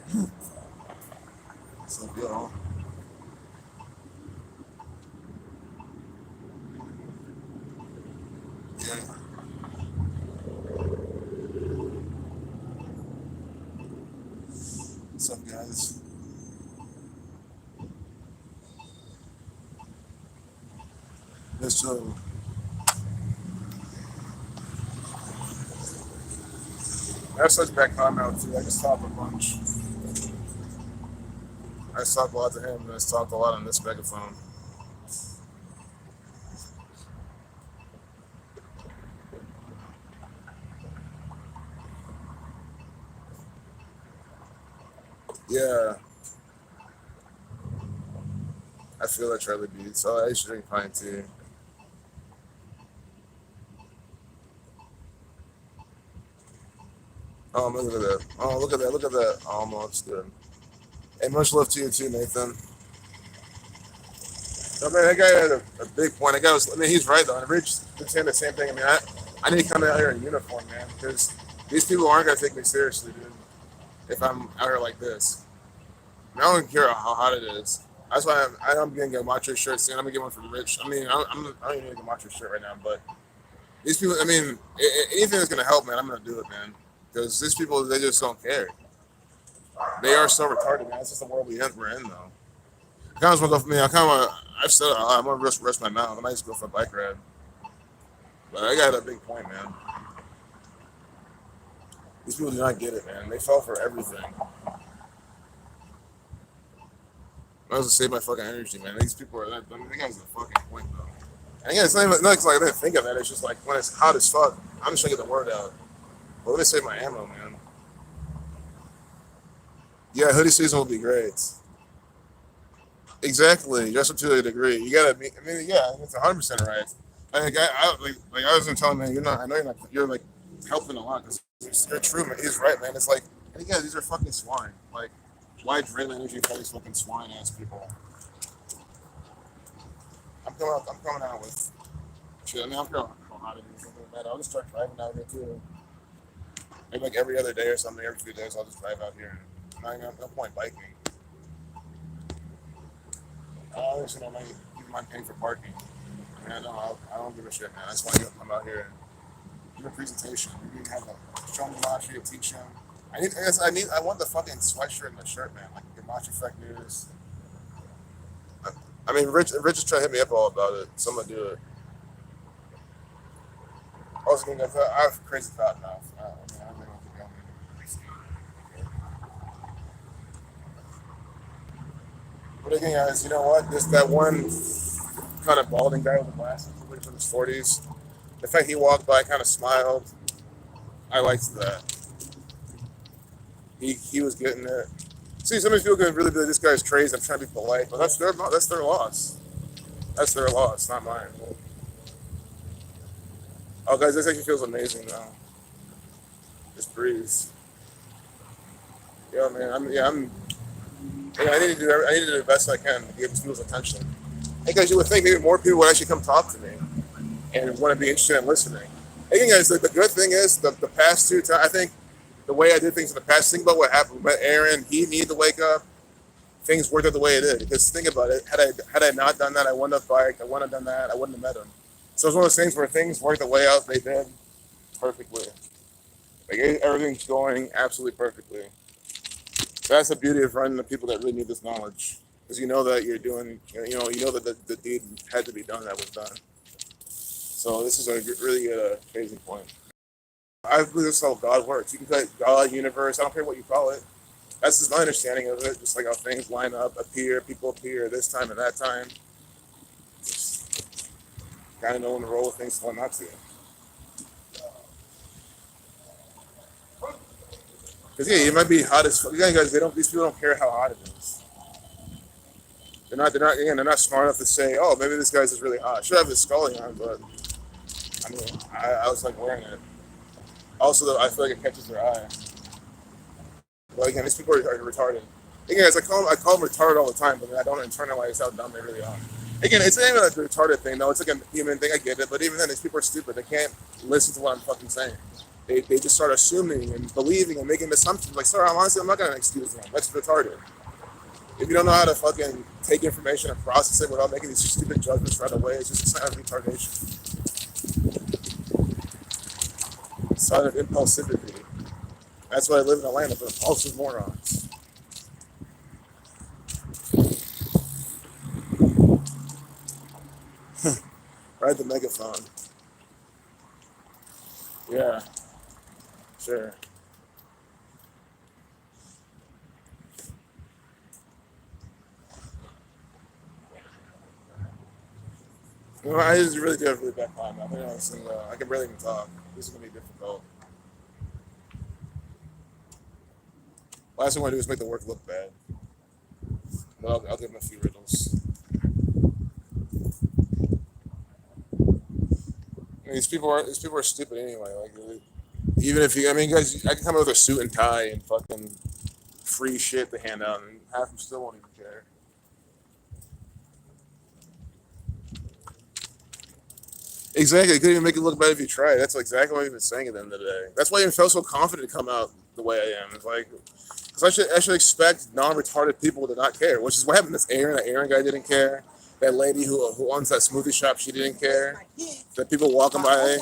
Speaker 1: So, yo, yeah. What's up, guys? Let's I have such background now too. I just talk a bunch. I just talk a lot to him, and I just talk a lot on this megaphone. Yeah, I feel like Charlie Beats. So I should drink pine tea. Oh, look at that. Oh, look at that. Look at that. Almost good. Hey, much love to you too, Nathan. No, man, that guy had a big point. That guy was, I mean, he's right, though. And Rich been saying the same thing. I mean, I need to come out here in uniform, man, because these people aren't going to take me seriously, dude, if I'm out here like this. I don't care how hot it is. That's why I'm getting a Macho shirt soon. I'm gonna get one from Rich. I mean, I don't even need a Macho shirt right now, but these people. I mean, anything that's gonna help, man, I'm gonna do it, man. Because these people, they just don't care. They are so retarded, man. It's just the world we're in, though. I kind of want to go for me. I've said I'm gonna rest my mouth. I might just go for a bike ride. But I got a big point, man. These people do not get it, man. They fall for everything. I was to save my fucking energy, man. These people are that. I mean, that guy's the fucking point, though. And again, it's not even it's like I didn't think of that. It's just like when it's hot as fuck, I'm just trying to get the word out. But let me save my ammo, man. Yeah, hoodie season will be great. Exactly, just to a degree. You gotta be. I mean, yeah, it's 100% right. Like I was gonna tell him, man, you're not. I know you're not. You're like helping a lot because you're true, man. He's right, man. It's like, and again, these are fucking swine. Like, why drain my energy for these fucking swine ass people? I'm coming out with shit. I mean, I'm going hot in something like that. I'll just start driving out here too. Maybe like every other day or something. Every few days, I'll just drive out here. I'm not no point biking. I always don't mind keep my paying for parking. I mean, I don't give a shit, man. I just want you to come out here and do a presentation. You can have a show me Machi, teach him. I want the fucking sweatshirt and the shirt, man. Like the Machi Effect News. I mean, Rich is trying to hit me up all about it, so I'm gonna do it. I was gonna, I have a crazy thought now. I mean, I don't know what to go. But again, guys, you know what? This that one kind of balding guy with the glasses, looking from his 40s. The fact he walked by, kind of smiled. I liked that. He was getting it. See, some of these people can really be like, this guy's crazy. I'm trying to be polite, but that's their loss. That's their loss, not mine. Oh, guys, this actually feels amazing now. Just breathe. Yeah, man. I need to do the best I can to get people's attention. Hey, guys, you would think maybe more people would actually come talk to me and want to be interested in listening. Hey, guys, the good thing is the past two times, I think the way I did things in the past, think about what happened. But Aaron, he needed to wake up. Things worked out the way it did. Because think about it, had I not done that, I wouldn't have biked. I wouldn't have done that. I wouldn't have met him. So it's one of those things where things worked the way out they did perfectly. Like everything's going absolutely perfectly. So that's the beauty of running the people that really need this knowledge, because you know that you're doing, you know that the deed had to be done. That was done. So this is a really good phasing point. I believe that's how God works. You can call it God, universe. I don't care what you call it. That's just my understanding of it. Just like how things line up, appear, people appear this time and that time. Just kind of know when to roll with things, when not to. Because yeah, it might be hot as fuck. Yeah, guys, these people don't care how hot it is. They're not smart enough to say, oh, maybe this guy's just really hot. Should have his sculling on, but I mean, I was like wearing it. Also, though, I feel like it catches their eye. But again, these people are retarded. Again, guys, I call them retarded all the time, but I don't internalize how dumb they really are. Again, it's not even a retarded thing, though. It's like a human thing. I get it, but even then, these people are stupid. They can't listen to what I'm fucking saying. They just start assuming and believing and making assumptions. Like, sorry, honestly, I'm not gonna excuse them. That's retarded. If you don't know how to fucking take information and process it without making these stupid judgments right away, it's just a sign of retardation. It's a sign of impulsivity. That's why I live in a land of impulsive morons. Ride the megaphone. Yeah, sure. Well, I just really do have a really bad climate. I think I can barely even talk. This is gonna be difficult. Last thing I want to do is make the work look bad. But I'll give them a few riddles. I mean, these people are stupid anyway. Like, even if you, I mean, guys, I can come up with a suit and tie and fucking free shit to hand out, and half of them still won't even care. Exactly. You couldn't even make it look bad if you tried. That's exactly what I've been saying at the end of the day. That's why I even felt so confident to come out the way I am. It's like, because I should expect non-retarded people to not care, which is what happened. This Aaron, that Aaron guy didn't care. That lady who owns that smoothie shop, she didn't care. That people walking by,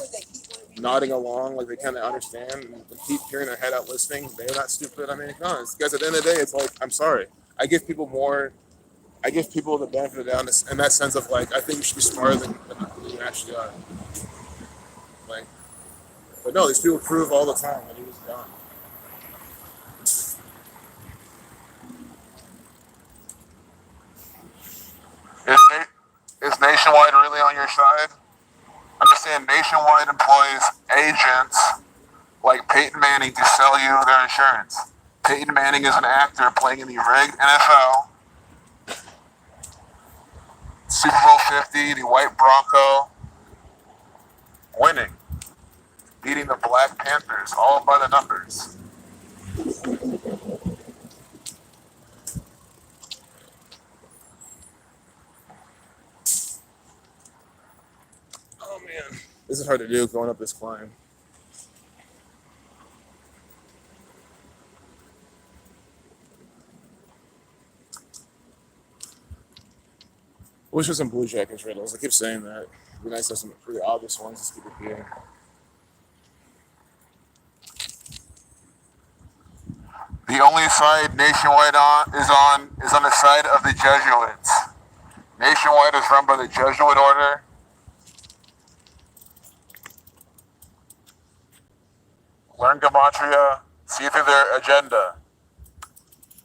Speaker 1: nodding along like they kind of understand and keep peering their head out listening. They're not stupid. I mean, no, because at the end of the day, it's like, I'm sorry. I give people more. I give people the benefit of the doubt in that sense of like, I think you should be smarter than you actually are. Like, but no, these people prove all the time that he was dumb. Is Nationwide really on your side? I'm just saying Nationwide employs agents like Peyton Manning to sell you their insurance. Peyton Manning is an actor playing in the rigged NFL, Super Bowl 50, the white Bronco, winning, beating the Black Panthers, all by the numbers. Oh man, this is hard to do going up this climb. Wish for some Blue Jackets riddles. I keep saying that. It'd be nice to have some pretty obvious ones. Just keep repeating. The only side Nationwide is on the side of the Jesuits. Nationwide is run by the Jesuit order. Learn gematria. See through their agenda.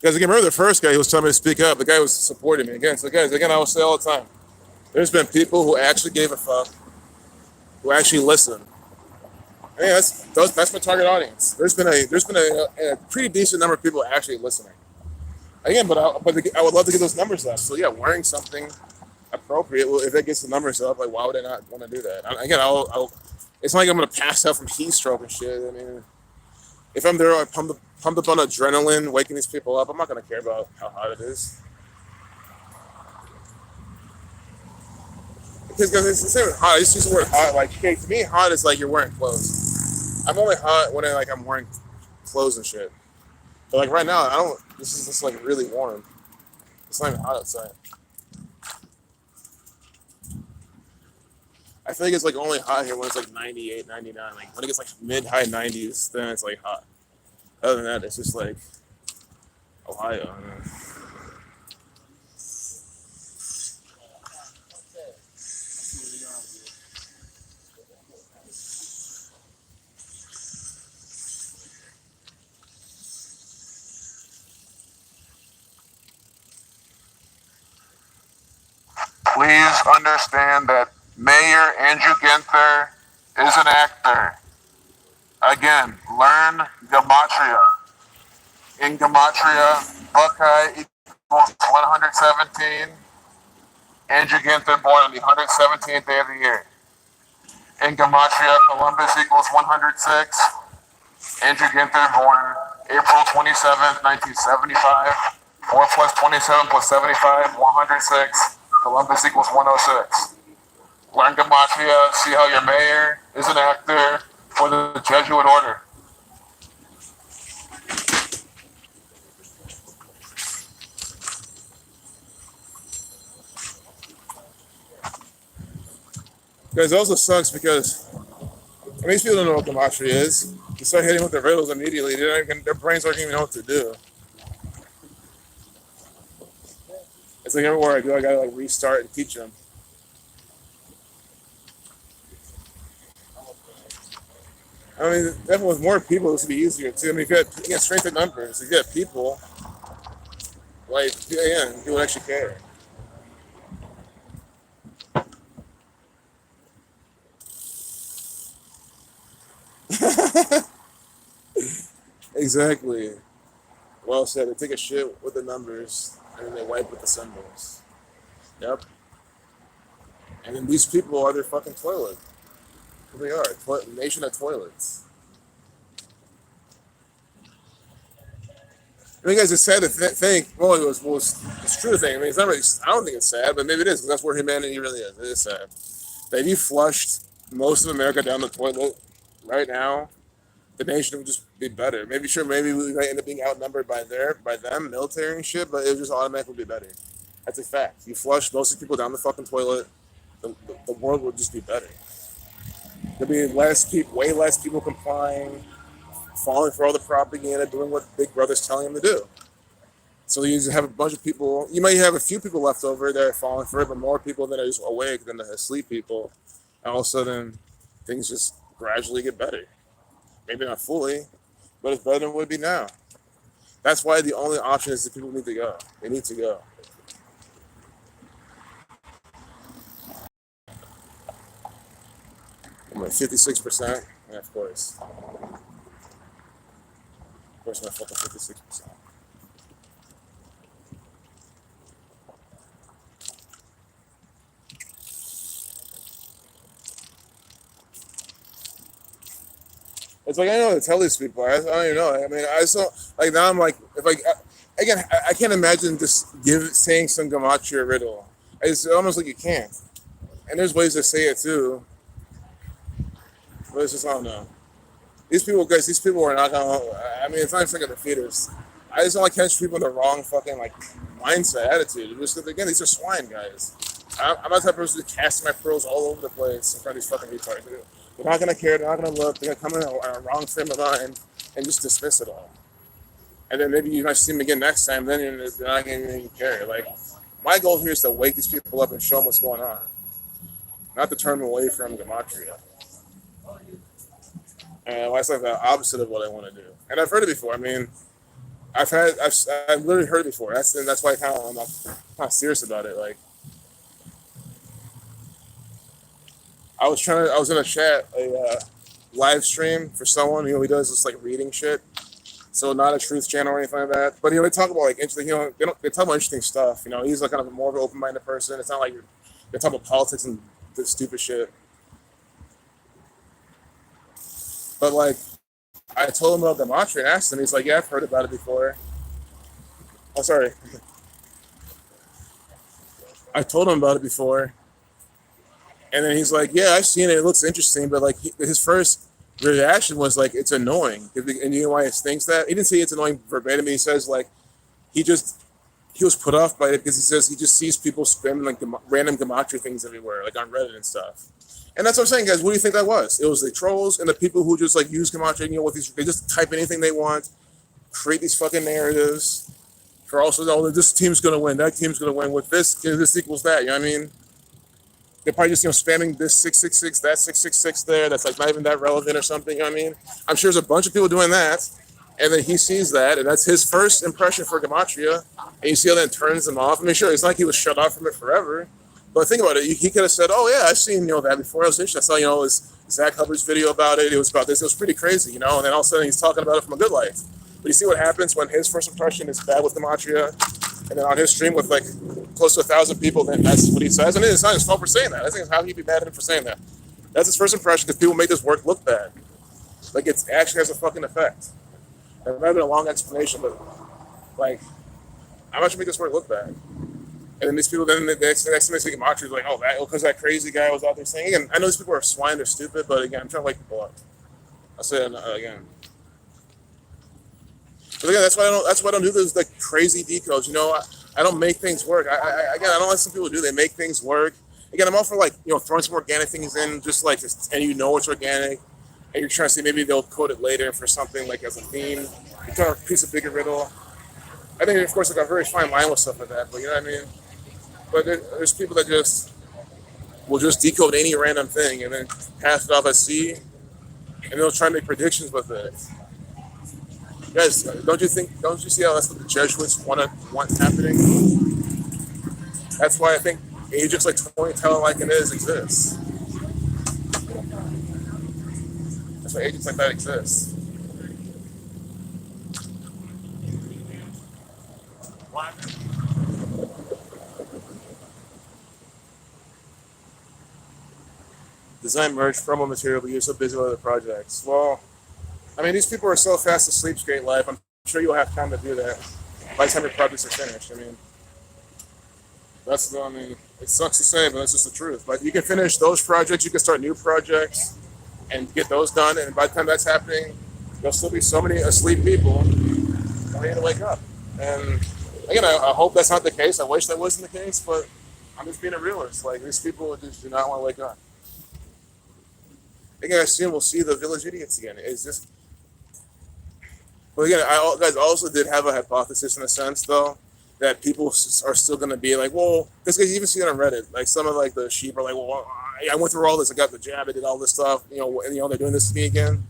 Speaker 1: Guys, again, remember the first guy who was telling me to speak up? The guy was supporting me. Again, so guys, again, I will say all the time. There's been people who actually gave a fuck, who actually listened. Yeah, that's my target audience. There's been a pretty decent number of people actually listening. Again, I would love to get those numbers up. So yeah, wearing something appropriate. Well, if it gets the numbers up, like why would I not want to do that? Again, it's not like I'm gonna pass out from heat stroke and shit. I mean, if I'm there, like pumped up on adrenaline, waking these people up, I'm not gonna care about how hot it is. Because it's the same with hot. I just use the word hot. Like, okay, to me, hot is like you're wearing clothes. I'm only hot when I'm wearing clothes and shit. But like right now, I don't. This is just like really warm. It's not even hot outside. I feel like it's like only hot here when it's like 98, 99. Like when it gets like mid high 90s, then it's like hot. Other than that, it's just like Ohio. I don't know. Please understand that Mayor Andrew Ginther is an actor. Again, learn gematria. In gematria, Buckeye equals 117. Andrew Ginther born on the 117th day of the year. In gematria, Columbus equals 106. Andrew Ginther born April 27th, 1975. 4 plus 27 plus 75, 106. Columbus equals 106. Learn gematria, see how your mayor is an actor, for the Jesuit order. Guys, it also sucks because these people don't know what gematria is. You start hitting with the riddles immediately. Their brains aren't even know what to do. It's like everywhere I go, I gotta like restart and teach them. I mean, definitely with more people, this would be easier too. I mean, if you get strength in numbers, if you get people, like, yeah, people would actually care. Exactly. Well said. They take a shit with the numbers and then they wipe with the symbols. Yep. And then these people are their fucking toilet. Who they are. Nation of toilets. I mean, guys, it's sad to think. Well, it's true to think. I mean, it's not really. I don't think it's sad, but maybe it is because that's where humanity really is. It is sad that if you flushed most of America down the toilet right now, the nation would just be better. Maybe we might end up being outnumbered by them, military and shit, but it would just automatically be better. That's a fact. You flush most of the people down the fucking toilet, the world would just be better. There'd be way less people complying, falling for all the propaganda, doing what Big Brother's telling them to do. So you just have a bunch of people. You might have a few people left over that are falling for it, but more people that are just awake than the asleep people. And all of a sudden, things just gradually get better. Maybe not fully, but it's better than it would be now. That's why the only option is that people need to go. They need to go. I'm at 56%. Yeah, of course. Of course, I'm at fucking 56%. It's like I don't know what to tell these people. I don't even know. I mean, I just don't like now. I'm like, if like again, I can't imagine just saying some gematria riddle. It's almost like you can't. And there's ways to say it too, but it's just I don't know. These people, guys, these people are not gonna. I mean, it's not even like a defeaters. I just don't like catch people in the wrong fucking like mindset, attitude. Just again, these are swine, guys. I'm not the type of person to cast my pearls all over the place in front of these fucking retards. They're not gonna care. They're not gonna look. They're gonna come in a wrong frame of mind and just dismiss it all. And then maybe you might see them again next time. Then they're not gonna even care. Like my goal here is to wake these people up and show them what's going on, not to turn them away from gematria. And that's like the opposite of what I want to do. And I've heard it before. I mean, I've literally heard it before. That's why I'm not serious about it. Like I was in a chat, a live stream for someone, he does this like reading shit. So not a truth channel or anything like that. But they talk about like interesting, they talk about interesting stuff. He's like kind of more of an open-minded person. It's not like they talk about politics and this stupid shit. But like I told him about gematria and asked him, he's like, yeah, I've heard about it before. Oh, sorry. I told him about it before. And then he's like, yeah, I've seen it. It looks interesting. But like his first reaction was like, it's annoying. And you know why he thinks that? He didn't say it's annoying verbatim. He says like, he was put off by it because he says he just sees people spamming like random gematria things everywhere, like on Reddit and stuff. And that's what I'm saying, guys. What do you think that was? It was the trolls and the people who just like use gematria, with these, they just type anything they want, create these fucking narratives for also, oh, this team's going to win, that team's going to win with this equals that, you know what I mean? They're probably just, spamming this 666, that 666 there. That's like not even that relevant or something. You know what I mean? I'm sure there's a bunch of people doing that. And then he sees that, and that's his first impression for gematria. And you see how that turns him off. I mean, sure, it's not like he was shut off from it forever. But think about it. He could have said, oh, yeah, I've seen, that before. I was interested. I saw, this Zach Hubbard's video about it. It was about this. It was pretty crazy, And then all of a sudden he's talking about it from a good light. But you see what happens when his first impression is bad with gematria. And then on his stream with like close to 1,000 people, then that's what he says. And it's not his fault for saying that. I think it's how he'd be mad at him for saying that. That's his first impression because people make this work look bad. Like it actually has a fucking effect. And rather than a long explanation, but like, how much make this work look bad? And then these people, then the next time they see gematria, like, because that crazy guy was out there saying, again, I know these people are swine, they're stupid, but again, I'm trying to wake people up. I'll say it again. But again, that's why I don't do those like crazy decodes. You know, I don't make things work. Again, I don't like some people do. They make things work. Again, I'm all for like throwing some organic things in, just like and it's organic, and you're trying to see maybe they'll code it later for something like as a theme. You're trying to piece a bigger riddle. I think of course like a very fine line with stuff like that. But you know what I mean. But there's people that just will just decode any random thing and then pass it off as C, and they'll try to make predictions with it. Guys, don't you see how that's what the Jesuits want happening? That's why I think agents like Tony like it is exists. That's why agents like that exist. Design merge promo material, but you're so busy with other projects. Well, I mean, these people are so fast asleep straight life. I'm sure you'll have time to do that by the time your projects are finished. I mean, it sucks to say, but that's just the truth. But you can finish those projects, you can start new projects, and get those done. And by the time that's happening, there'll still be so many asleep people that need to wake up. And again, I hope that's not the case. I wish that wasn't the case, but I'm just being a realist. Like, these people just do not want to wake up. Again, I assume we'll see the village idiots again. It's just. But again, guys also did have a hypothesis in a sense, though, that people are still going to be like, well, because you even see it on Reddit. Like, some of like the sheep are like, well, I went through all this. I got the jab. I did all this stuff. They're doing this to me again.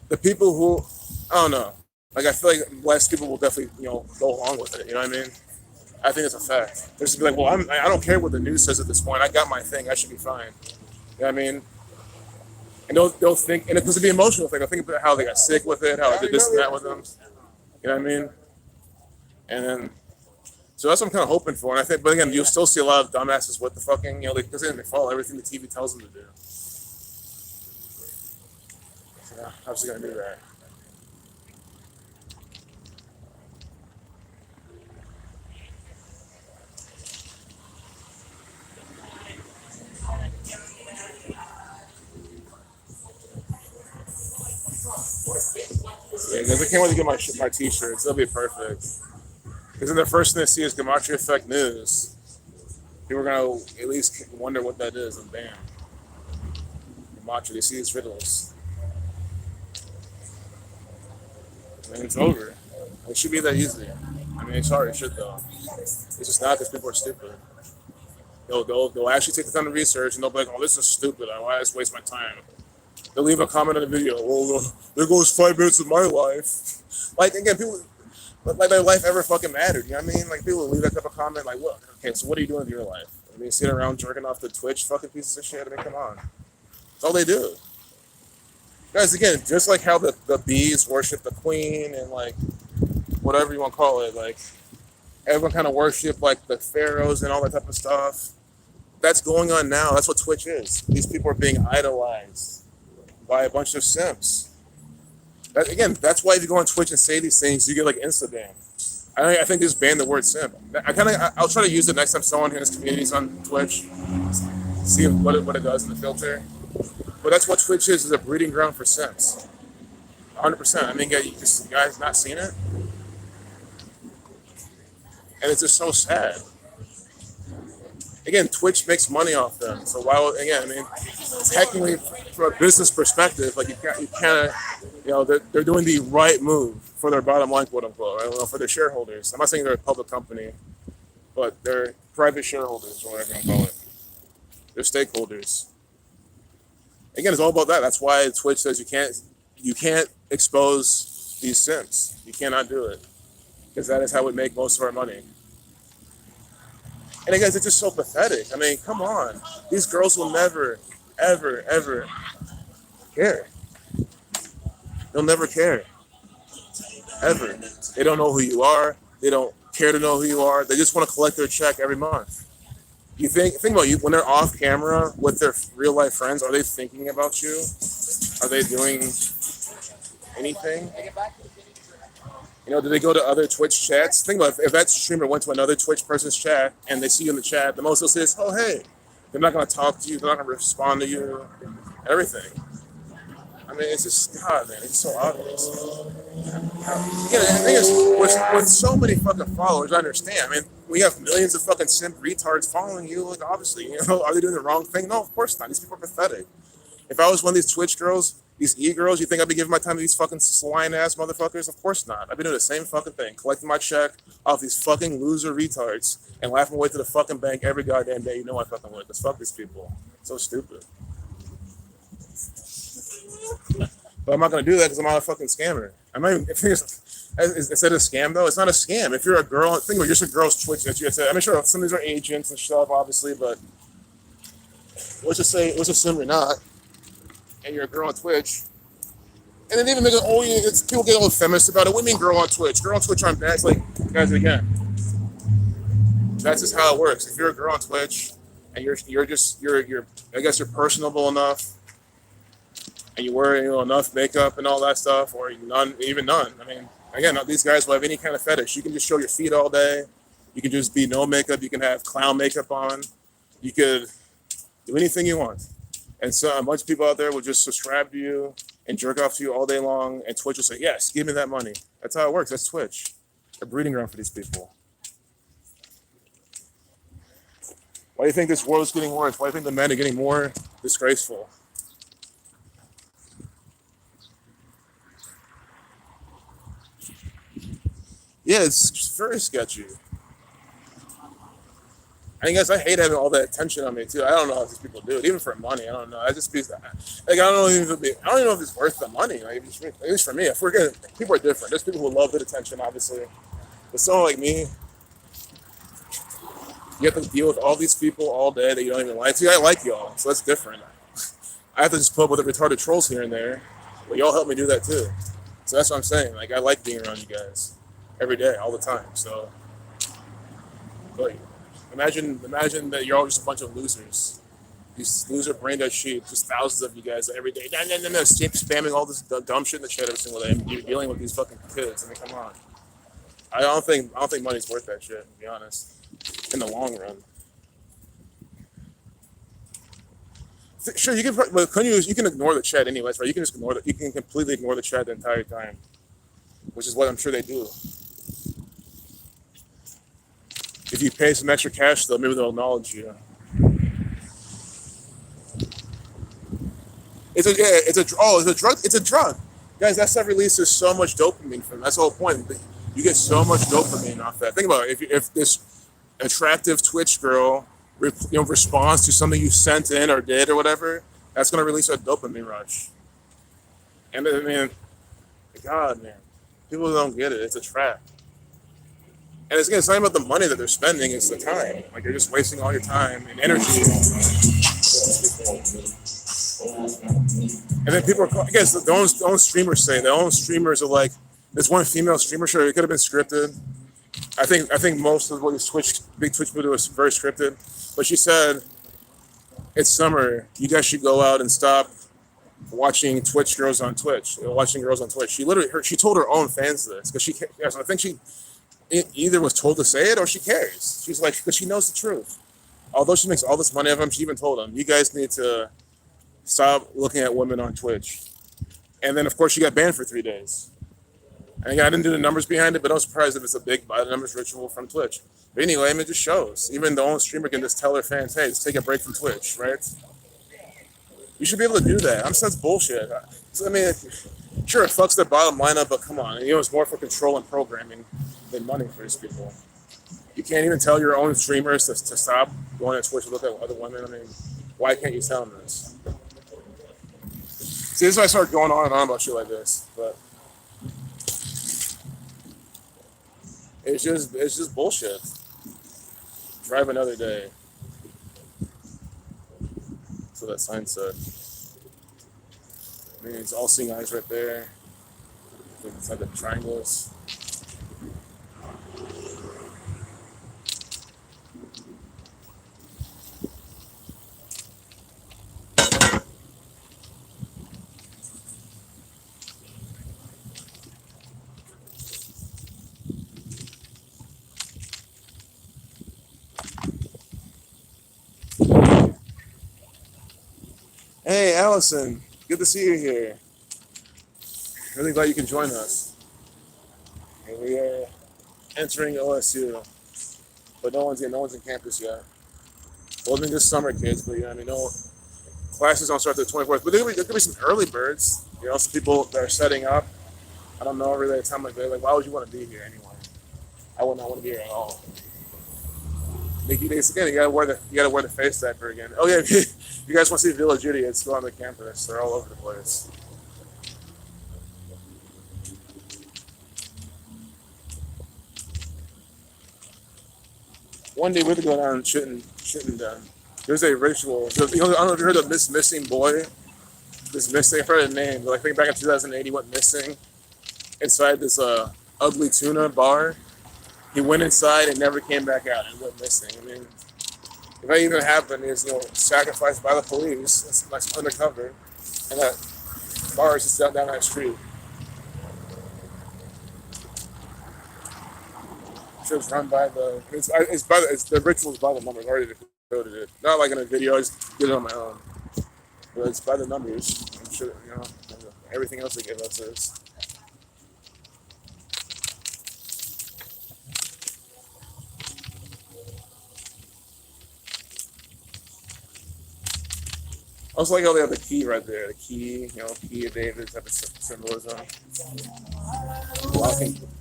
Speaker 1: The people who, I don't know. Like, I feel like less people will definitely, go along with it. You know what I mean? I think it's a fact. There's to be like, well, I don't care what the news says at this point. I got my thing. I should be fine. You know what I mean? And they'll think, and because it'll be emotional thing. They'll think about how they got sick with it, how I did this and that with them. You know what I mean? And then, so that's what I'm kind of hoping for. And I think, but again, you'll still see a lot of dumbasses with the fucking, because they follow everything the TV tells them to do. So, yeah, I'm just gonna do that. Yeah, because I can't wait to get my t-shirts. They'll be perfect. Because then the first thing they see is Gematria Effect News. People are going to at least wonder what that is, and bam. Gematria, they see these riddles. And it's over. It should be that easy. I mean, sorry, it should though. It's just not because people are stupid. They'll actually take the time to research, and they'll be like, oh, this is stupid. Why I just waste my time? They'll leave a comment on the video. Well, there goes 5 minutes of my life. Like, again, people, like their life ever fucking mattered. You know what I mean? Like, people leave that type of comment, like, look, okay, so what are you doing with your life? I mean, sitting around jerking off the Twitch fucking pieces of shit? I mean, come on. That's all they do. Guys, again, just like how the bees worship the queen and, like, whatever you want to call it, like, everyone kind of worship, like, the pharaohs and all that type of stuff. That's going on now. That's what Twitch is. These people are being idolized by a bunch of simps. That's why if you go on Twitch and say these things, you get like Instagram. I think just ban the word simp. I'll try to use it next time someone in his community's on Twitch, see what it does in the filter. But that's what Twitch is a breeding ground for simps. 100%. I mean, you guys not seen it? And it's just so sad. Again, Twitch makes money off them. So technically, from a business perspective, like you kind of, they're doing the right move for their bottom line, quote unquote, right? Well, for their shareholders. I'm not saying they're a public company, but they're private shareholders, or whatever you want to call it. They're stakeholders. Again, it's all about that. That's why Twitch says you can't expose these simps. You cannot do it, because that is how we make most of our money. And guys, it's just so pathetic. I mean, come on. These girls will never, ever, ever care. They'll never care. Ever. They don't know who you are. They don't care to know who you are. They just want to collect their check every month. You think about you when they're off camera with their real life friends, are they thinking about you? Are they doing anything? Do they go to other Twitch chats? Think about if that streamer went to another Twitch person's chat and they see you in the chat, the most they'll say is, oh, hey. They're not going to talk to you. They're not going to respond to you. Everything. I mean, it's just God, man. It's so obvious. Yeah, the thing is, with so many fucking followers, I understand. I mean, we have millions of fucking simp retards following you. Like, obviously, are they doing the wrong thing? No, of course not. These people are pathetic. If I was one of these Twitch girls, these e-girls, you think I'd be giving my time to these fucking swine-ass motherfuckers? Of course not. I'd be doing the same fucking thing, collecting my check off these fucking loser retards and laughing my way to the fucking bank every goddamn day. You know I fucking would, because fuck these people. So stupid. But I'm not gonna do that because I'm not a fucking scammer. I'm not even, if is that a scam though? It's not a scam. If you're a girl, think about it, you're just a girl's Twitch that you say. I mean, sure, some of these are agents and stuff, obviously, but let's assume you're not, and you're a girl on Twitch. And then even make it's people get all feminist about it. What do you mean, girl on Twitch? Girl on Twitch aren't bad. It's like, guys, again, that's just how it works. If you're a girl on Twitch and you're I guess you're personable enough and you wear enough makeup and all that stuff, or none. I mean, again, these guys will have any kind of fetish. You can just show your feet all day. You can just be no makeup. You can have clown makeup on. You could do anything you want. And so a bunch of people out there will just subscribe to you and jerk off to you all day long. And Twitch will say, yes, give me that money. That's how it works. That's Twitch. A breeding ground for these people. Why do you think this world is getting worse? Why do you think the men are getting more disgraceful? Yeah, it's very sketchy. I guess I hate having all that attention on me too. I don't know how these people do it, even for money. I don't know. I just be like, I don't even know if it's worth the money. Like, at least for me, if we're gonna, people are different. There's people who love the attention, obviously, but someone like me, you have to deal with all these people all day that you don't even like. See, I like y'all, so that's different. I have to just put up with the retarded trolls here and there, but y'all help me do that too. So that's what I'm saying. Like, I like being around you guys every day, all the time. So, like, imagine that you're all just a bunch of losers. These loser brain dead sheep, just thousands of you guys every day. No, spamming all this dumb shit in the chat every single day. And you're dealing with these fucking kids. I mean, come on. I don't think money's worth that shit, to be honest. In the long run. Sure, you can, but you can ignore the chat anyways, right? You can just you can completely ignore the chat the entire time, which is what I'm sure they do. If you pay some extra cash, though, maybe they'll acknowledge you. It's a drug. Guys, that stuff releases so much dopamine from. That's the whole point. You get so much dopamine off that. Think about it. If this attractive Twitch girl, responds to something you sent in or did or whatever, that's gonna release a dopamine rush. And I mean, God, man, people don't get it. It's a trap. And it's not about the money that they're spending, it's the time. Like, you're just wasting all your time and energy. And then people are, I guess, their own streamers are like, this one female streamer, sure, it could have been scripted. I think most of what these big Twitch people do is very scripted. But she said, it's summer, you guys should go out and stop watching girls on Twitch. She told her own fans this, because I think she either was told to say it or she cares. She's like, because she knows the truth. Although she makes all this money of them, she even told them, you guys need to stop looking at women on Twitch. And then, of course, she got banned for 3 days. And I didn't do the numbers behind it, but I'm surprised if it's a big by the numbers ritual from Twitch. But anyway, I mean, it just shows. Even the own streamer can just tell their fans, hey, just take a break from Twitch, right? You should be able to do that. I'm saying it's bullshit. I mean, sure, it fucks their bottom line up, but come on. It's more for control and programming than money for these people. You can't even tell your own streamers to stop going to Twitch to look at other women. I mean, why can't you tell them this? See, this is why I start going on and on about shit like this, but it's just bullshit. Drive another day. So that sign said. I mean, it's all seeing eyes right there. Inside the triangles. Hey, Allison. Good to see you here. Really glad you can join us. And we are entering OSU, but no one's in campus yet. Well, I mean, this summer, kids, but yeah, I mean, no classes don't start the 24th. But there could be some early birds. You know, some people that are setting up. I don't know really at a time like that. Like, why would you want to be here anyway? I would not want to be here at all. Nikki Days again. You gotta wear the face diaper again. Oh yeah, if you guys want to see Village Idiots, go on the campus. They're all over the place. One day we're gonna go down and shouldn't there's a ritual. You know, I don't know if you heard of this missing boy. This missing, I forgot his name, but I think back in 2008 he went missing inside this ugly tuna bar. He went inside and never came back out and went missing. I mean, if that even happened, is sacrificed by the police. That's undercover, and that bar is just down that street. It's run by the. It's the rituals by the numbers. I already decoded it. Not like in a video. I just did it on my own. But it's by the numbers. I'm sure everything else they give us is. I also like how they have the key right there. The key, key of David type of symbolism.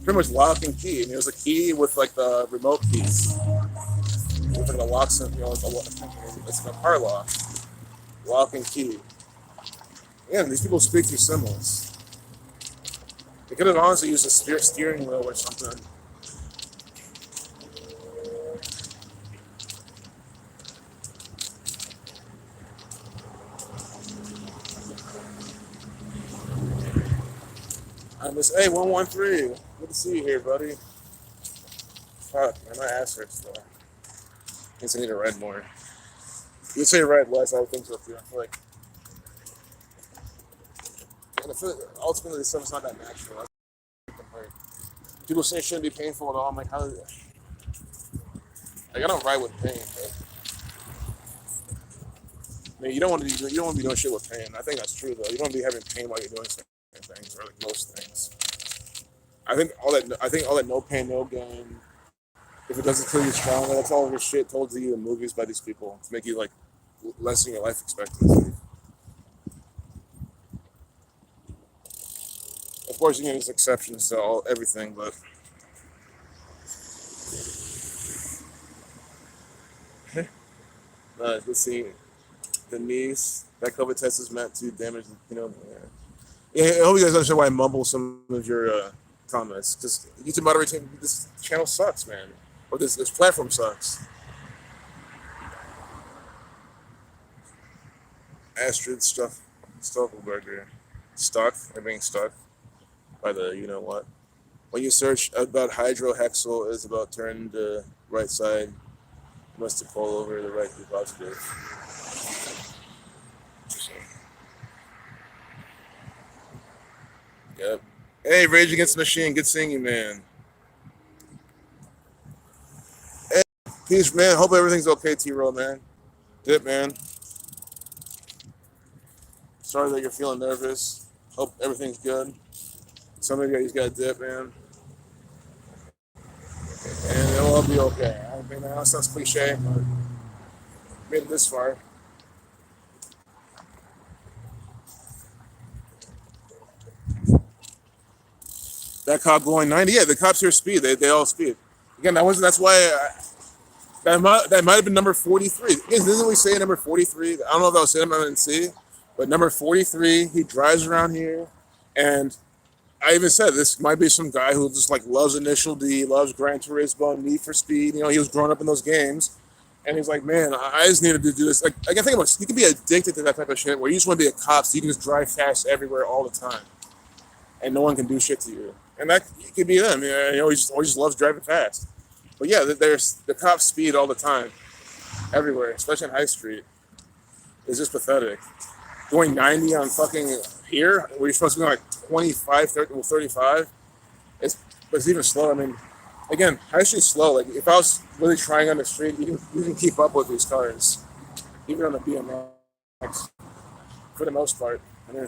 Speaker 1: Pretty much lock and key. I mean, it was a key with like the remote keys. With like the locks, it's a car lock. Lock and key. Yeah, these people speak through symbols. They could have honestly used a steering wheel or something. Hey, 113. Good to see you here, buddy. Fuck, man, my ass hurts though. I guess I need to read more. You would say read less, I would think so too. I feel like ultimately this stuff's not that natural. People say it shouldn't be painful at all. I'm like, how? Like, I don't write with pain, but I mean, you don't want to be doing shit with pain. I think that's true though. You don't want to be having pain while you're doing certain things, or like most things. I think all that no pain, no gain. If it doesn't kill you stronger, that's all this shit told to you in movies by these people to make you like lessen your life expectancy. Of course, there's exceptions to everything, but let's see. Denise, that COVID test is meant to damage. Yeah, I hope you guys understand why I mumble some of your comments. Just YouTube moderating. This channel sucks, man. Or this platform sucks. Astrid Stuffelberger. Stuck. They're being stuck by the you know what. When you search about hydrohexyl is about turn the right side. You must have pulled over the right to be positive. Yep. Hey, Rage Against the Machine. Good seeing you, man. Hey, peace, man. Hope everything's okay, T-Roll, man. Dip, man. Sorry that you're feeling nervous. Hope everything's good. Some of you guys got a dip, man. And it'll all be okay. I mean, that sounds cliche, but made it this far. That cop going 90. Yeah, the cops here speed. They all speed. Again, that's why that might have been number 43. Again, didn't we say number 43? I don't know if that was him. I didn't see. But number 43, he drives around here, and I even said this might be some guy who just like loves Initial D, loves Gran Turismo, Need for Speed. He was growing up in those games, and he's like, man, I just needed to do this. Like, I can think about it. You can be addicted to that type of shit where you just want to be a cop, so you can just drive fast everywhere all the time, and no one can do shit to you. And that could be them. He just loves driving fast. But yeah, there's the cops speed all the time, everywhere, especially on High Street. It's just pathetic. Going 90 on fucking here, where you're supposed to go like 25, 30, 35, it's even slow. I mean, again, High Street's slow. Like, if I was really trying on the street, you can keep up with these cars, even on the BMX, for the most part. I mean,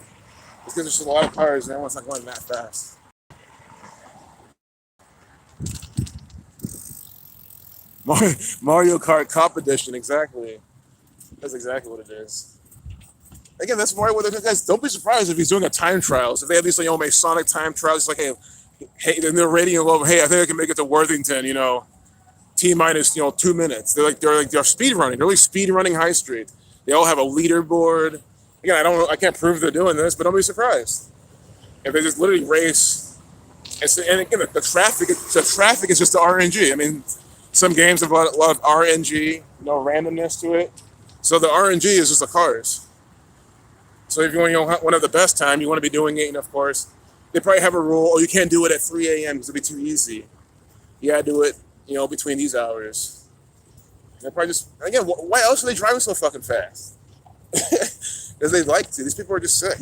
Speaker 1: It's because there's just a lot of cars and everyone's not going that fast. Mario Kart Comp Edition, exactly. That's exactly what it is. Again, that's more what the guys. Don't be surprised if he's doing a time trials. If they have these, Masonic time trials, it's like, hey, then they're rating him over. Hey, I think I can make it to Worthington. T minus, 2 minutes. They're speed running. They're really speed running High Street. They all have a leaderboard. Again, I can't prove they're doing this, but don't be surprised if they just literally race. And again, the traffic is just the RNG. I mean, some games have a lot of RNG, randomness to it. So the RNG is just the cars. So if you want to have the best time, you want to be doing it, and of course, they probably have a rule, you can't do it at 3 a.m. because it'll be too easy. You gotta do it, between these hours. They're probably just, again, why else are they driving so fucking fast? Because they like to. These people are just sick.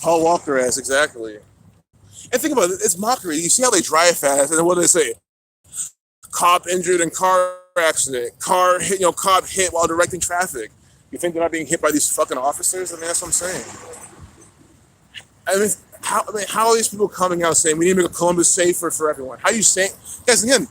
Speaker 1: Paul Walker has, exactly. And think about it, it's mockery. You see how they drive fast, and then what do they say? Cop injured in car accident. Cop hit while directing traffic. You think they're not being hit by these fucking officers? I mean, that's what I'm saying. How are these people coming out saying we need to make Columbus safer for everyone? How are you saying? Guys, again,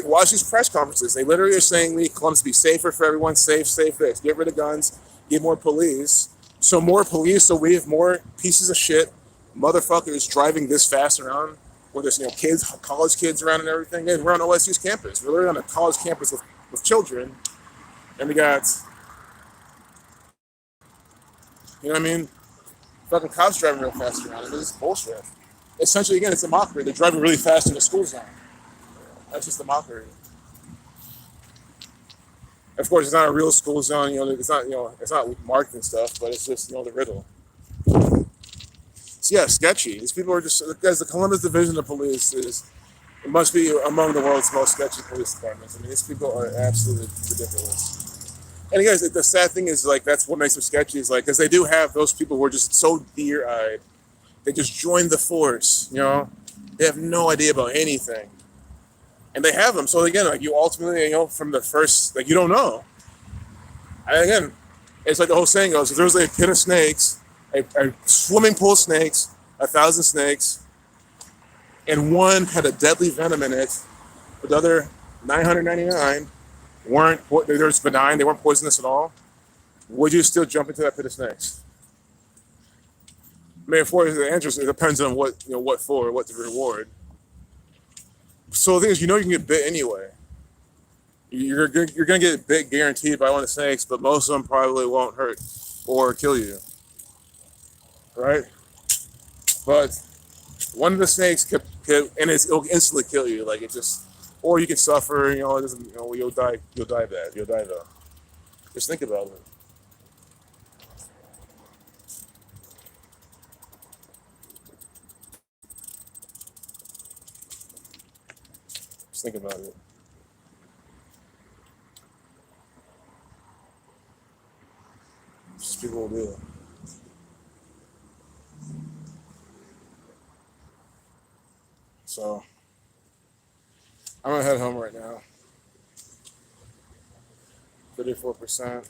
Speaker 1: watch these press conferences. They literally are saying we need Columbus to be safer for everyone. Safe, this. Get rid of guns. Get more police. So more police. So we have more pieces of shit, motherfuckers driving this fast around. Where there's kids, college kids around and everything. And we're on OSU's campus. We're literally on a college campus with children, and we got, what I mean? Fucking cops driving real fast around. This is bullshit. Essentially, again, it's a mockery. They're driving really fast in the school zone. That's just a mockery. Of course, it's not a real school zone. It's not marked and stuff, but it's just, the riddle. So yeah, sketchy. These people are just, guys, the Columbus Division of Police it must be among the world's most sketchy police departments. I mean, these people are absolutely ridiculous. And guys, the sad thing is, that's what makes them sketchy, is because they do have those people who are just so deer-eyed. They just joined the force, They have no idea about anything. And they have them. So again, you ultimately, from the first, you don't know. And again, it's like the whole saying goes, if there was a pit of snakes, a swimming pool of snakes, 1,000 snakes, and one had a deadly venom in it, but the other 999 they were just benign, they weren't poisonous at all, would you still jump into that pit of snakes? I mean, for the answer, it depends on what the reward. So the thing is, you can get bit anyway. You're gonna get bit guaranteed by one of the snakes, but most of them probably won't hurt or kill you, right? But one of the snakes could it'll instantly kill you. Or you can suffer. It doesn't. You'll die. You'll die bad. You'll die though. Just think about it. Just think about it. Just people will do it. So I'm gonna head home right now. 34%.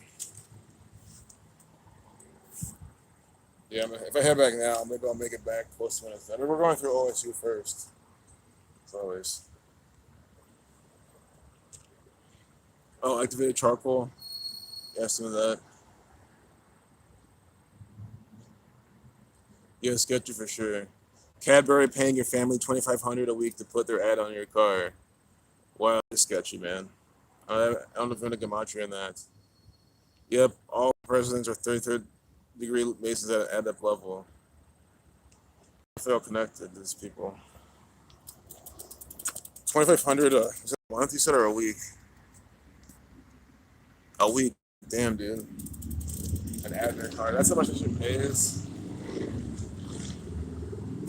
Speaker 1: Yeah, if I head back now, maybe I'll make it back close to when it's done. We're going through OSU first. As always. Oh, activated charcoal. Yeah, some of that. Yeah, sketchy for sure. Cadbury paying your family $2,500 a week to put their ad on your car. Wow, it's sketchy, man. I don't know if I'm gonna gematria in that. Yep, all presidents are 33rd degree Masons at that level. I feel connected to these people. 2,500 is it a month you said, or a week? A week. Damn, dude. An ad in your car. That's how much this shit pays.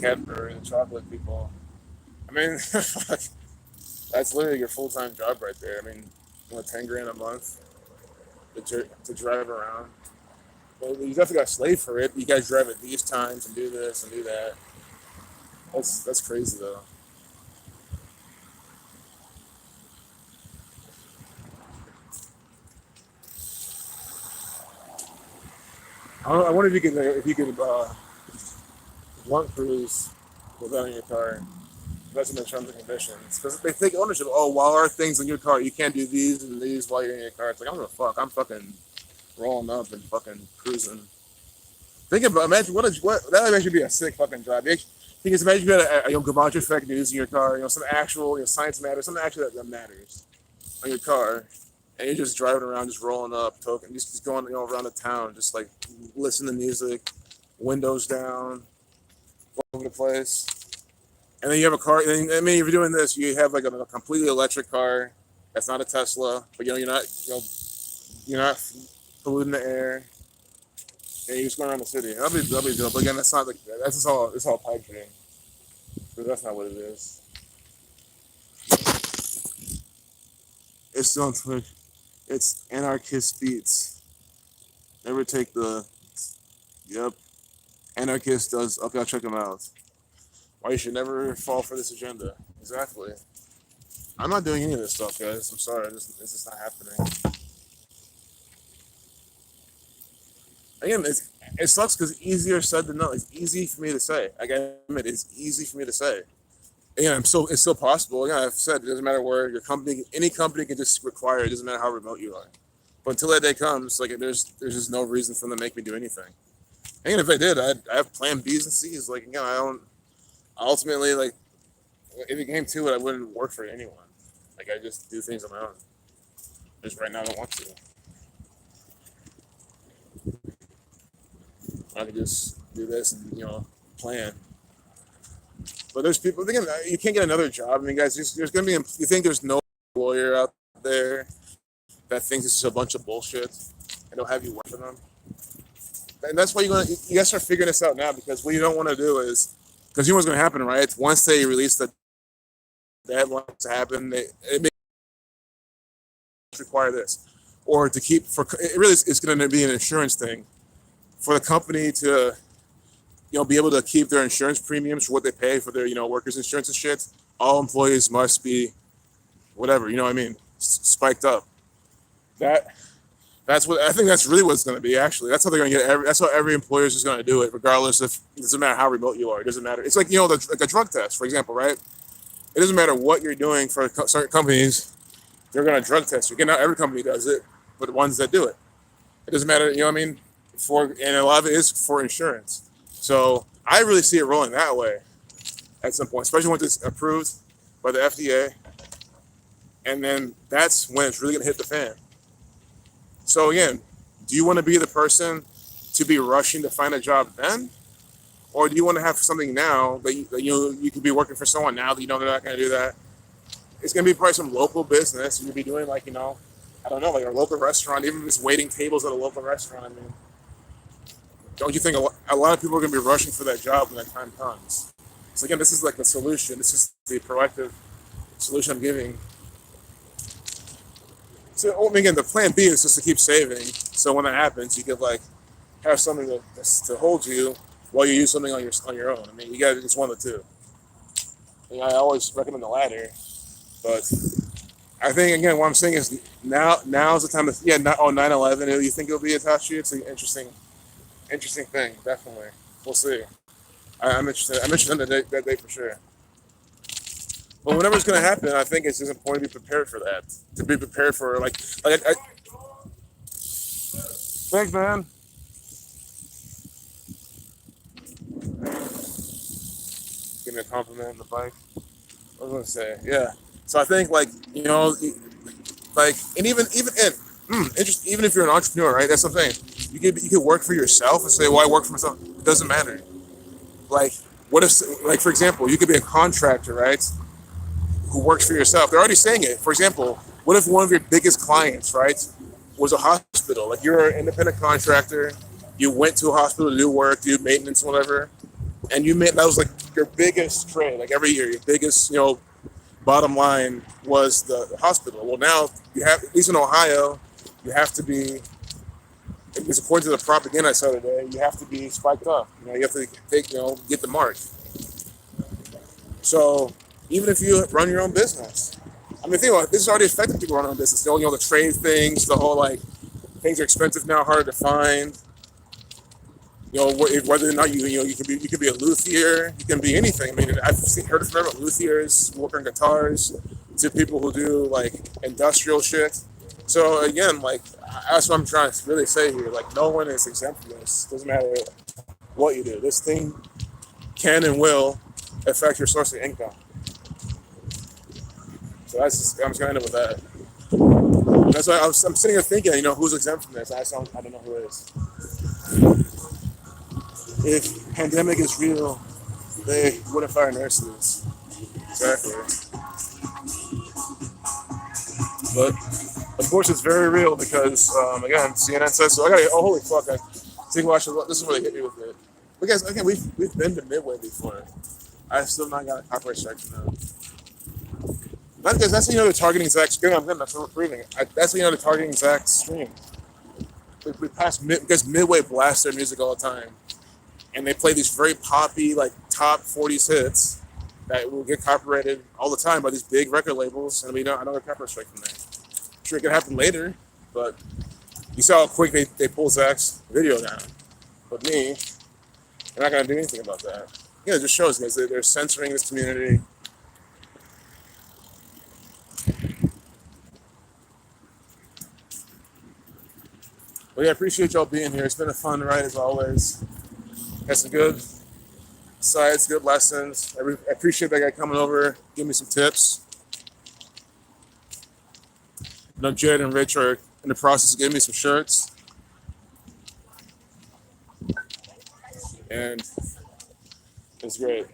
Speaker 1: Cadbury, the chocolate people. I mean, that's literally your full-time job right there. I mean, 10 grand a month to drive around. Well, you definitely got a slave for it. You guys drive at these times and do this and do that. That's crazy though. I wonder if you could blunt cruise without in your car. That's in the terms and conditions because they take ownership. Oh, while our things in your car, you can't do these and these while you're in your car. It's like I don't give a fuck. I'm fucking rolling up and fucking cruising. Think about imagine what that would actually be a sick fucking drive. You can just imagine you had go out your fake news in your car. Some actual science matters, something actually that matters on your car, and you're just driving around, just rolling up, talking, just going around the town, just like listening to music, windows down, all over the place. And then you have a car. I mean, if you're doing this, you have like a completely electric car. That's not a Tesla, but you're not polluting the air. And you're just going around the city. That'll be dope. But again, that's not like that's just all. It's all pipe dream. But that's not what it is. It's still on Twitch. It's anarchist beats. Never take the. Yep. Anarchist does. Okay, I'll check him out. Why you should never fall for this agenda. Exactly. I'm not doing any of this stuff, guys. I'm sorry. It's just not happening. Again, it sucks because it's easier said than done. It's easy for me to say. I admit it's easy for me to say. Again, it's still possible. Again, I've said it doesn't matter where your company, any company can just require it. It doesn't matter how remote you are. But until that day comes, like there's just no reason for them to make me do anything. And if I did, I have plan B's and C's. Like again, I don't. Ultimately, like if it came to it, I wouldn't work for anyone. Like I just do things on my own. Just right now, I don't want to. I could just do this and plan. But there's people again. You can't get another job. I mean, guys, there's gonna be. You think there's no lawyer out there that thinks it's just a bunch of bullshit and they'll have you work for them? And that's why you gotta start figuring this out now because what you don't want to do is because you know what's gonna happen, right? Once they release the deadline to happen, it may require this or to keep for it really it's going to be an insurance thing for the company to be able to keep their insurance premiums for what they pay for their workers insurance and shit. All employees must be whatever what I mean spiked up. That's what I think. That's really what it's going to be. Actually, that's how they're going to get. That's how every employer is just going to do it, regardless if it doesn't matter how remote you are. It doesn't matter. It's like like a drug test, for example, right? It doesn't matter what you're doing for certain companies. They're going to drug test you. Again, not every company does it, but the ones that do it. It doesn't matter. What I mean? And a lot of it is for insurance. So I really see it rolling that way at some point, especially once it's approved by the FDA, and then that's when it's really going to hit the fan. So again, do you want to be the person to be rushing to find a job then? Or do you want to have something now that you could be working for someone now that you know they're not going to do that? It's going to be probably some local business. You'll be doing like, I don't know, like a local restaurant, even just waiting tables at a local restaurant. I mean, don't you think a lot of people are going to be rushing for that job when that time comes? So again, this is like the solution. This is the proactive solution I'm giving. So again, the plan B is just to keep saving. So when that happens, you could like have something to hold you while you use something on your own. I mean, you got it's one of the two. And I always recommend the latter, but I think again, what I'm saying is now's the time to 9/11. You think it'll be attached to you? It's an interesting thing. Definitely, we'll see. I'm interested. I'm interested in that day for sure. But whenever it's going to happen, I think it's just important to be prepared for that. To be prepared for thanks, man. Give me a compliment on the bike. What was I going to say? Yeah. So I think and even even if you're an entrepreneur, right? That's the thing. You could work for yourself and say, "Well, I work for myself." It doesn't matter. Like, what if, for example, you could be a contractor, right? Who works for yourself. They're already saying it. For example, what if one of your biggest clients, right, was a hospital? Like you're an independent contractor, you went to a hospital to do work, do maintenance, whatever, and that was like your biggest trade. Like every year, your biggest, bottom line was the hospital. Well, now you have, at least in Ohio, you have to be, because according to the propaganda I saw today, you have to be spiked up. You have to get the mark. So even if you run your own business, I mean, think about it, this is already affecting people running their own business. The trade things, the whole things are expensive now, harder to find. You know, whether or not you can be a luthier, you can be anything. I mean, heard from about luthiers working on guitars to people who do like industrial shit. So again, like that's what I'm trying to really say here. Like no one is exempt from this. Doesn't matter what you do. This thing can and will affect your source of income. So I'm just gonna end up with that. That's why I'm sitting here thinking, you know, who's exempt from this? I don't know who is. If pandemic is real, they wouldn't fire nurses. Exactly. But of course, it's very real because again, CNN says so. Oh holy fuck! This is really hit me with it. But guys, again, we've been to Midway before. I've still not got a copyright strike from them. Not because that's they're targeting Zach's stream. That's what we're proving. That's they're targeting Zach's stream. We passed because Midway blasts their music all the time, and they play these very poppy, like top 40s hits that will get copyrighted all the time by these big record labels, and we don't get copyright strike from there. Sure, it could happen later, but you saw how quick they pull Zach's video down. But me, they're not gonna do anything about that. Yeah, it just shows guys they're censoring this community. But yeah, I appreciate y'all being here. It's been a fun ride as always. Got some good sides, good lessons. I appreciate that guy coming over, giving me some tips. I know Jared and Rich are in the process of giving me some shirts. And it's great.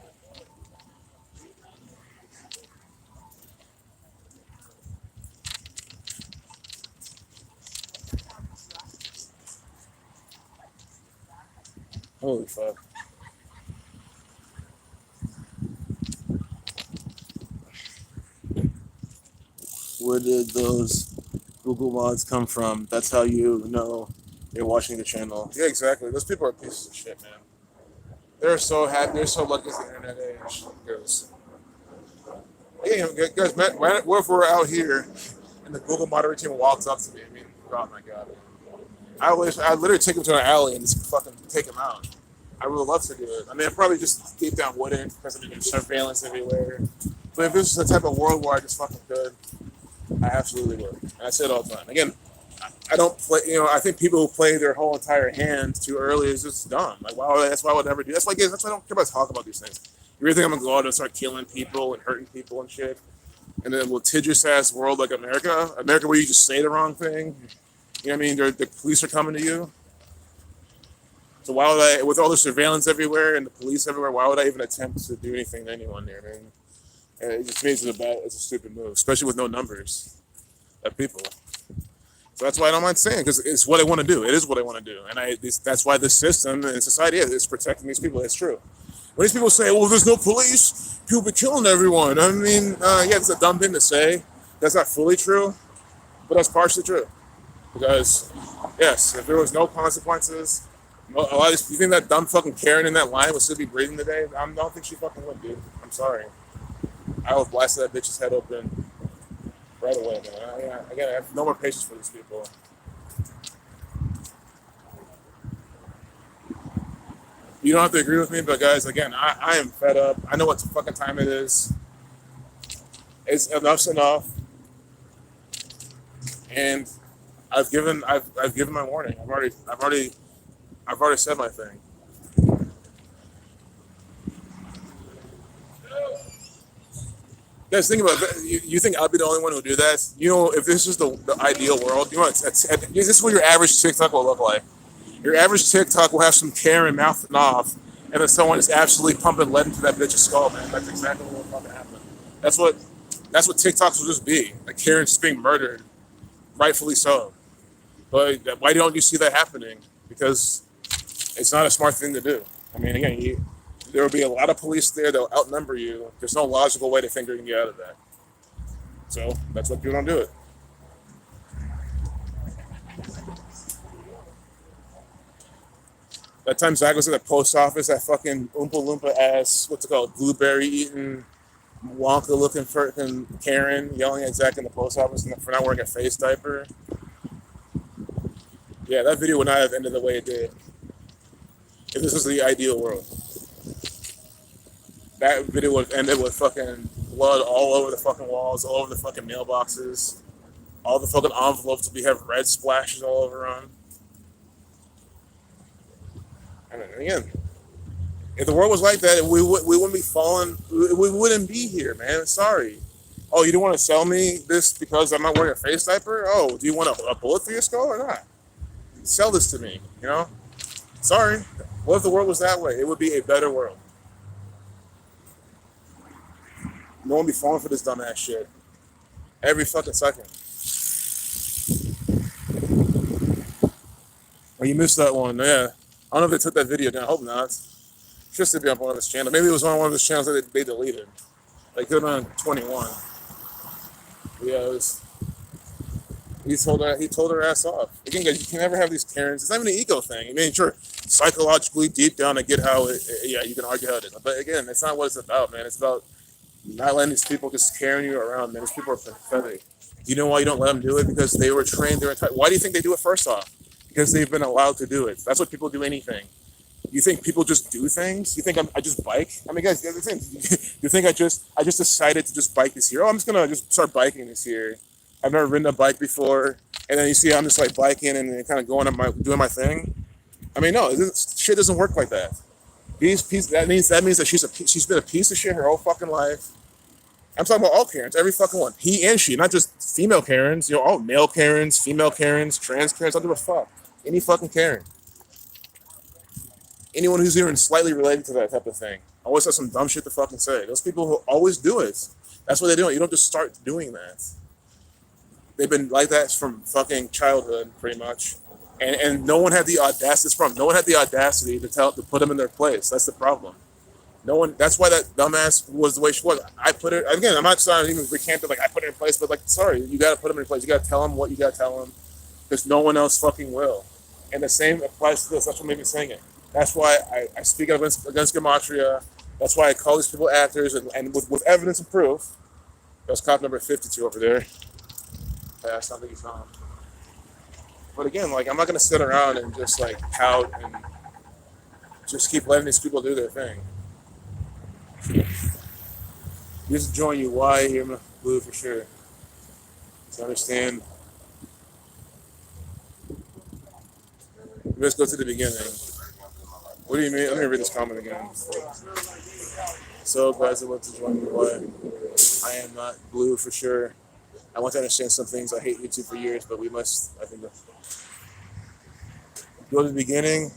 Speaker 1: Holy fuck. Where did those Google mods come from? That's how you know you're watching the channel. Yeah, exactly. Those people are pieces of shit, man. They're so happy. They're so lucky it's the internet age. Goes. Hey, guys, what if we're out here and the Google moderator team walks up to me? I mean, oh my god. I literally take him to an alley and just fucking take him out. I would love to do it. I mean, I probably just deep down wouldn't because I mean, there's surveillance everywhere. But if this was the type of world where I just fucking could, I absolutely would. And I say it all the time. Again, I don't play. You know, I think people who play their whole entire hand too early is just dumb. Like, that's why I would never do. That's why I don't care about talk about these things. You really think I'm gonna go out and start killing people and hurting people and shit? And then a litigious ass world like America, where you just say the wrong thing. You know what I mean? The police are coming to you. So why would I, with all the surveillance everywhere and the police everywhere, why would I even attempt to do anything to anyone there? I mean, and it just means it's a stupid move, especially with no numbers of people. So that's why I don't mind saying, because it's what I want to do. It is what I want to do, and that's why this system and society is protecting these people. It's true. When these people say, "Well, there's no police, people be killing everyone," I mean, yeah, it's a dumb thing to say. That's not fully true, but that's partially true. Because yes, if there was no consequences. A lot of these, you think that dumb fucking Karen in that line would still be breathing today? I don't think she fucking would, dude. I'm sorry. I would blast that bitch's head open right away, man. Again, I have no more patience for these people. You don't have to agree with me, but guys, again, I am fed up. I know what fucking time it is. Enough's enough. And I've given my warning. I've already said my thing. Guys, think about it. You think I'll be the only one who do that? You know, if this is the ideal world, you know, this is what your average TikTok will look like. Your average TikTok will have some Karen mouthing off, and then someone is absolutely pumping lead into that bitch's skull, man. That's exactly what will fucking happen. That's what TikToks will just be. Like Karen's just being murdered, rightfully so. But why don't you see that happening? Because it's not a smart thing to do. I mean, again, there will be a lot of police there that will outnumber you. There's no logical way to think you're going to get out of that. So that's why people don't do it. That time Zach was at the post office, that fucking Oompa Loompa ass, what's it called, blueberry eating, Wonka looking freaking Karen yelling at Zach in the post office for not wearing a face diaper. Yeah, that video would not have ended the way it did. If this was the ideal world, that video would have ended with fucking blood all over the fucking walls, all over the fucking mailboxes. All the fucking envelopes would have red splashes all over them. And again, if the world was like that, we wouldn't be falling. We wouldn't be here, man. Sorry. Oh, you don't want to sell me this because I'm not wearing a face diaper? Oh, do you want a bullet through your skull or not? Sell this to me, you know? Sorry. What if the world was that way? It would be a better world. No one would be falling for this dumbass shit. Every fucking second. Oh, you missed that one, yeah. I don't know if they took that video down. I hope not. Just to be on one of his channels. Maybe it was on one of his channels that they deleted. Like, could have been 21. But yeah, it was. He told her ass off. Again, guys, you can never have these Karens. It's not even an ego thing. I mean, sure, psychologically, deep down, I get how yeah, you can argue how it is. But again, it's not what it's about, man. It's about not letting these people just carrying you around, man. These people are pathetic. Do you know why you don't let them do it? Because they were trained their entire. Why do you think they do it first off? Because they've been allowed to do it. That's what people do anything. You think people just do things? You think I just bike? I mean, guys, the other thing. You think I just decided to just bike this year? Oh, I'm just gonna just start biking this year. I've never ridden a bike before, and then you see I'm just like biking and kind of doing my thing. I mean, no, shit doesn't work like that. That means that she's been a piece of shit her whole fucking life. I'm talking about all Karens, every fucking one. He and she, not just female Karens. You know, all male Karens, female Karens, trans Karens. I don't give a fuck. Any fucking Karen. Anyone who's even slightly related to that type of thing always has some dumb shit to fucking say. Those people who always do it. That's what they do. You don't just start doing that. They've been like that from fucking childhood, pretty much. And no one had the audacity. No one had the audacity to put them in their place. That's the problem. No one. That's why that dumbass was the way she was. I put it again. I'm not trying to even recant it. Like I put it in place, but like, sorry, you got to put them in place. You got to tell them what you got to tell them, because no one else fucking will. And the same applies to this. That's what made me sing it. That's why I speak against Gematria. That's why I call these people actors, and with evidence and proof. That's cop number 52 over there. That's not that he's on. But again, like, I'm not gonna sit around and just like pout and just keep letting these people do their thing. Just join you. Why here, blue for sure. To understand. Let's go to the beginning. What do you mean? Let me read this comment again. So glad to want to join you. Why I am not blue for sure. I want to understand some things. I hate YouTube for years, but we must, I think, go to the beginning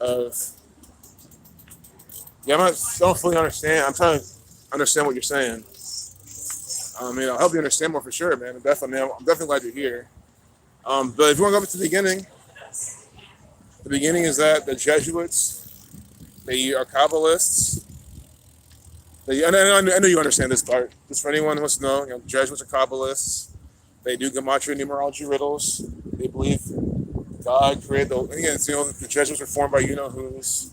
Speaker 1: of. Yeah, I don't fully understand. I'm trying to understand what you're saying. I mean, I'll help you understand more for sure, man. I'm definitely glad you're here. But if you want to go back to the beginning is that the Jesuits, they are Kabbalists. I know you understand this part. Just for anyone who wants to know, Jesuits are Kabbalists. They do gematria numerology riddles. They believe God created the Jesuits were formed by you-know-who's.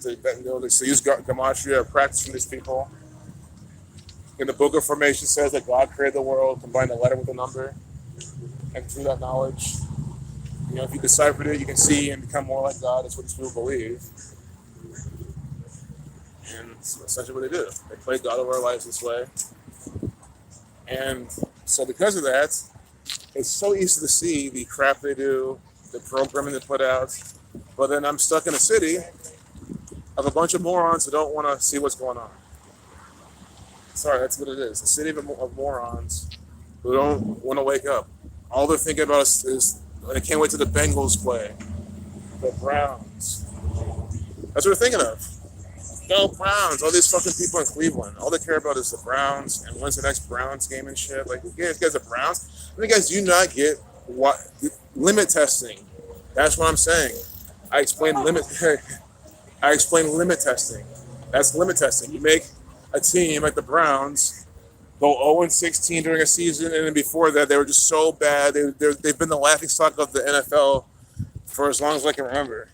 Speaker 1: They use gematria, practice from these people. And the Book of Formation says that God created the world, combined a letter with a number, and through that knowledge, if you deciphered it, you can see and become more like God. That's what these people believe. And it's essentially what they do. They play God over our lives this way. And so because of that, it's so easy to see the crap they do, the programming they put out. But then I'm stuck in a city of a bunch of morons who don't want to see what's going on. Sorry, that's what it is. A city of morons who don't want to wake up. All they're thinking about is they can't wait till the Bengals play. The Browns. That's what they're thinking of. Go Browns. All these fucking people in Cleveland. All they care about is the Browns and when's the next Browns game and shit. Like, you guys are Browns? I mean, guys, do you not get what limit testing? That's what I'm saying. I explained limit testing. That's limit testing. You make a team like the Browns go 0-16 during a season, and then before that, they were just so bad. They've been the laughingstock of the NFL for as long as I can remember.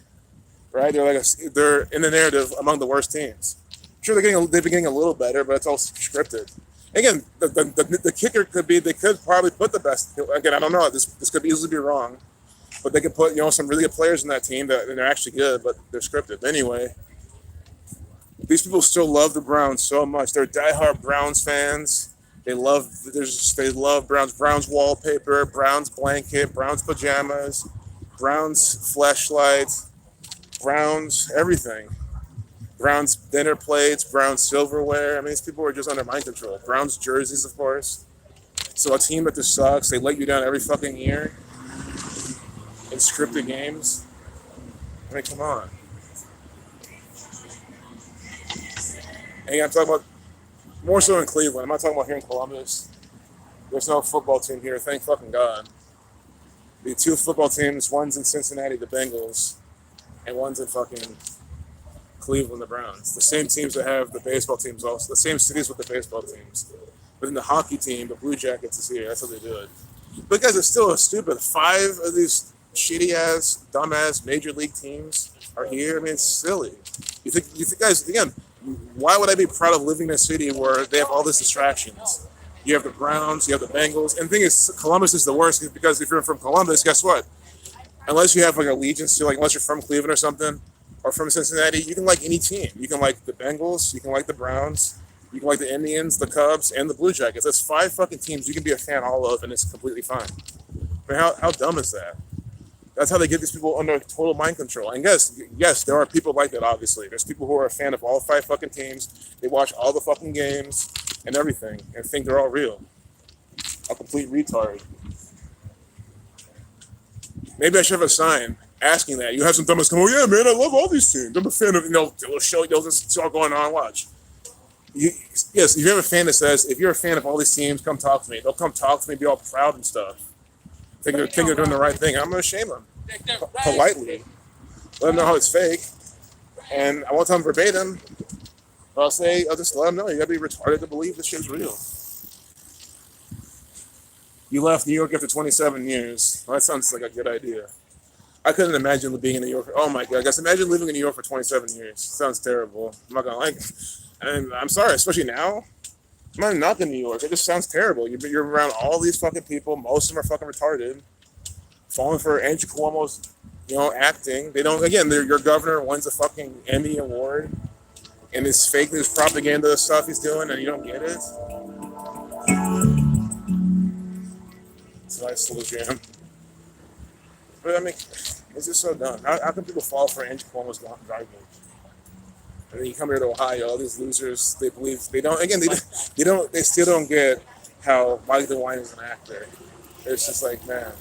Speaker 1: Right? They're in the narrative among the worst teams. Sure, they've been getting a little better, but it's all scripted. Again, the kicker could be they could probably put the best. Again, I don't know. This could easily be wrong. but they can put some really good players in that team that and they're actually good, but they're scripted anyway. These people still love the Browns so much. They're diehard Browns fans. They love Browns wallpaper, Browns blanket, Browns pajamas, Browns fleshlights, Browns everything. Browns dinner plates, Browns silverware. I mean, these people are just under mind control. Browns jerseys, of course. So a team that just sucks, they let you down every fucking year in scripted games. I mean, come on. And I'm talking about more so in Cleveland. I'm not talking about here in Columbus. There's no football team here, thank fucking God. The two football teams, one's in Cincinnati, the Bengals, and one's in fucking Cleveland, the Browns. The same teams that have the baseball teams also. The same cities with the baseball teams. But in the hockey team, the Blue Jackets is here. That's how they do it. But guys, it's still stupid. 5 of these shitty-ass, dumb-ass major league teams are here. I mean, it's silly. You think, guys, again, why would I be proud of living in a city where they have all these distractions? You have the Browns, you have the Bengals, and the thing is, Columbus is the worst because if you're from Columbus, guess what? Unless you have like allegiance to, like, unless you're from Cleveland or something, or from Cincinnati, you can like any team. You can like the Bengals, you can like the Browns, you can like the Indians, the Cubs, and the Blue Jackets. That's 5 fucking teams you can be a fan all of, and it's completely fine. I mean, how dumb is that? That's how they get these people under total mind control. And yes, there are people like that, obviously. There's people who are a fan of all 5 fucking teams. They watch all the fucking games and everything and think they're all real. A complete retard. Maybe I should have a sign asking that. You have some dumbass come, oh yeah, man, I love all these teams. I'm a fan of, they'll show you, it's all going on, watch. Yes, if you have a fan that says, if you're a fan of all these teams, come talk to me. They'll come talk to me, be all proud and stuff. Think they're doing the right thing. I'm going to shame them. Politely. Let them know how it's fake. And I won't tell them verbatim. But I'll just let them know. You got to be retarded to believe this shit's real. You left New York after 27 years. Well, that sounds like a good idea. I couldn't imagine being in New York. Oh my God, guys, imagine living in New York for 27 years. Sounds terrible. I'm not gonna like it. And I'm sorry, especially now. I'm not knocking New York. It just sounds terrible. You're around all these fucking people. Most of them are fucking retarded. Falling for Andrew Cuomo's, acting. They don't. Again, your governor wins a fucking Emmy award, and this fake news propaganda stuff he's doing, and you don't get it. It's a nice slow jam. But I mean, it's just so dumb. How can people fall for Andrew Cuomo's garbage? And then you come here to Ohio, all these losers, they still don't get how Mike DeWine is an actor. It's just like, man.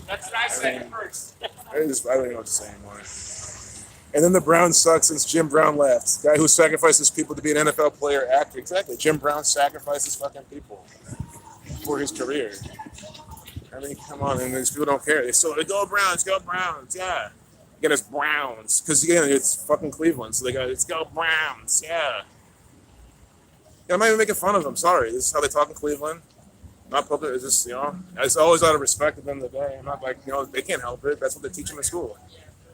Speaker 2: That's what I said first.
Speaker 1: I don't even know what to say anymore. And then the Browns suck since Jim Brown left. Guy who sacrifices people to be an NFL player, actor. Exactly. Jim Brown sacrifices fucking people for his career. I mean, come on. And these people don't care. They still go Browns, yeah. Again, it's Browns. Because, again, it's fucking Cleveland. So they go, let's go Browns, yeah. I'm not even making fun of them. Sorry. This is how they talk in Cleveland. Not public. It's just, it's always out of respect at the end of the day. I'm not like, they can't help it. That's what they teach them in school.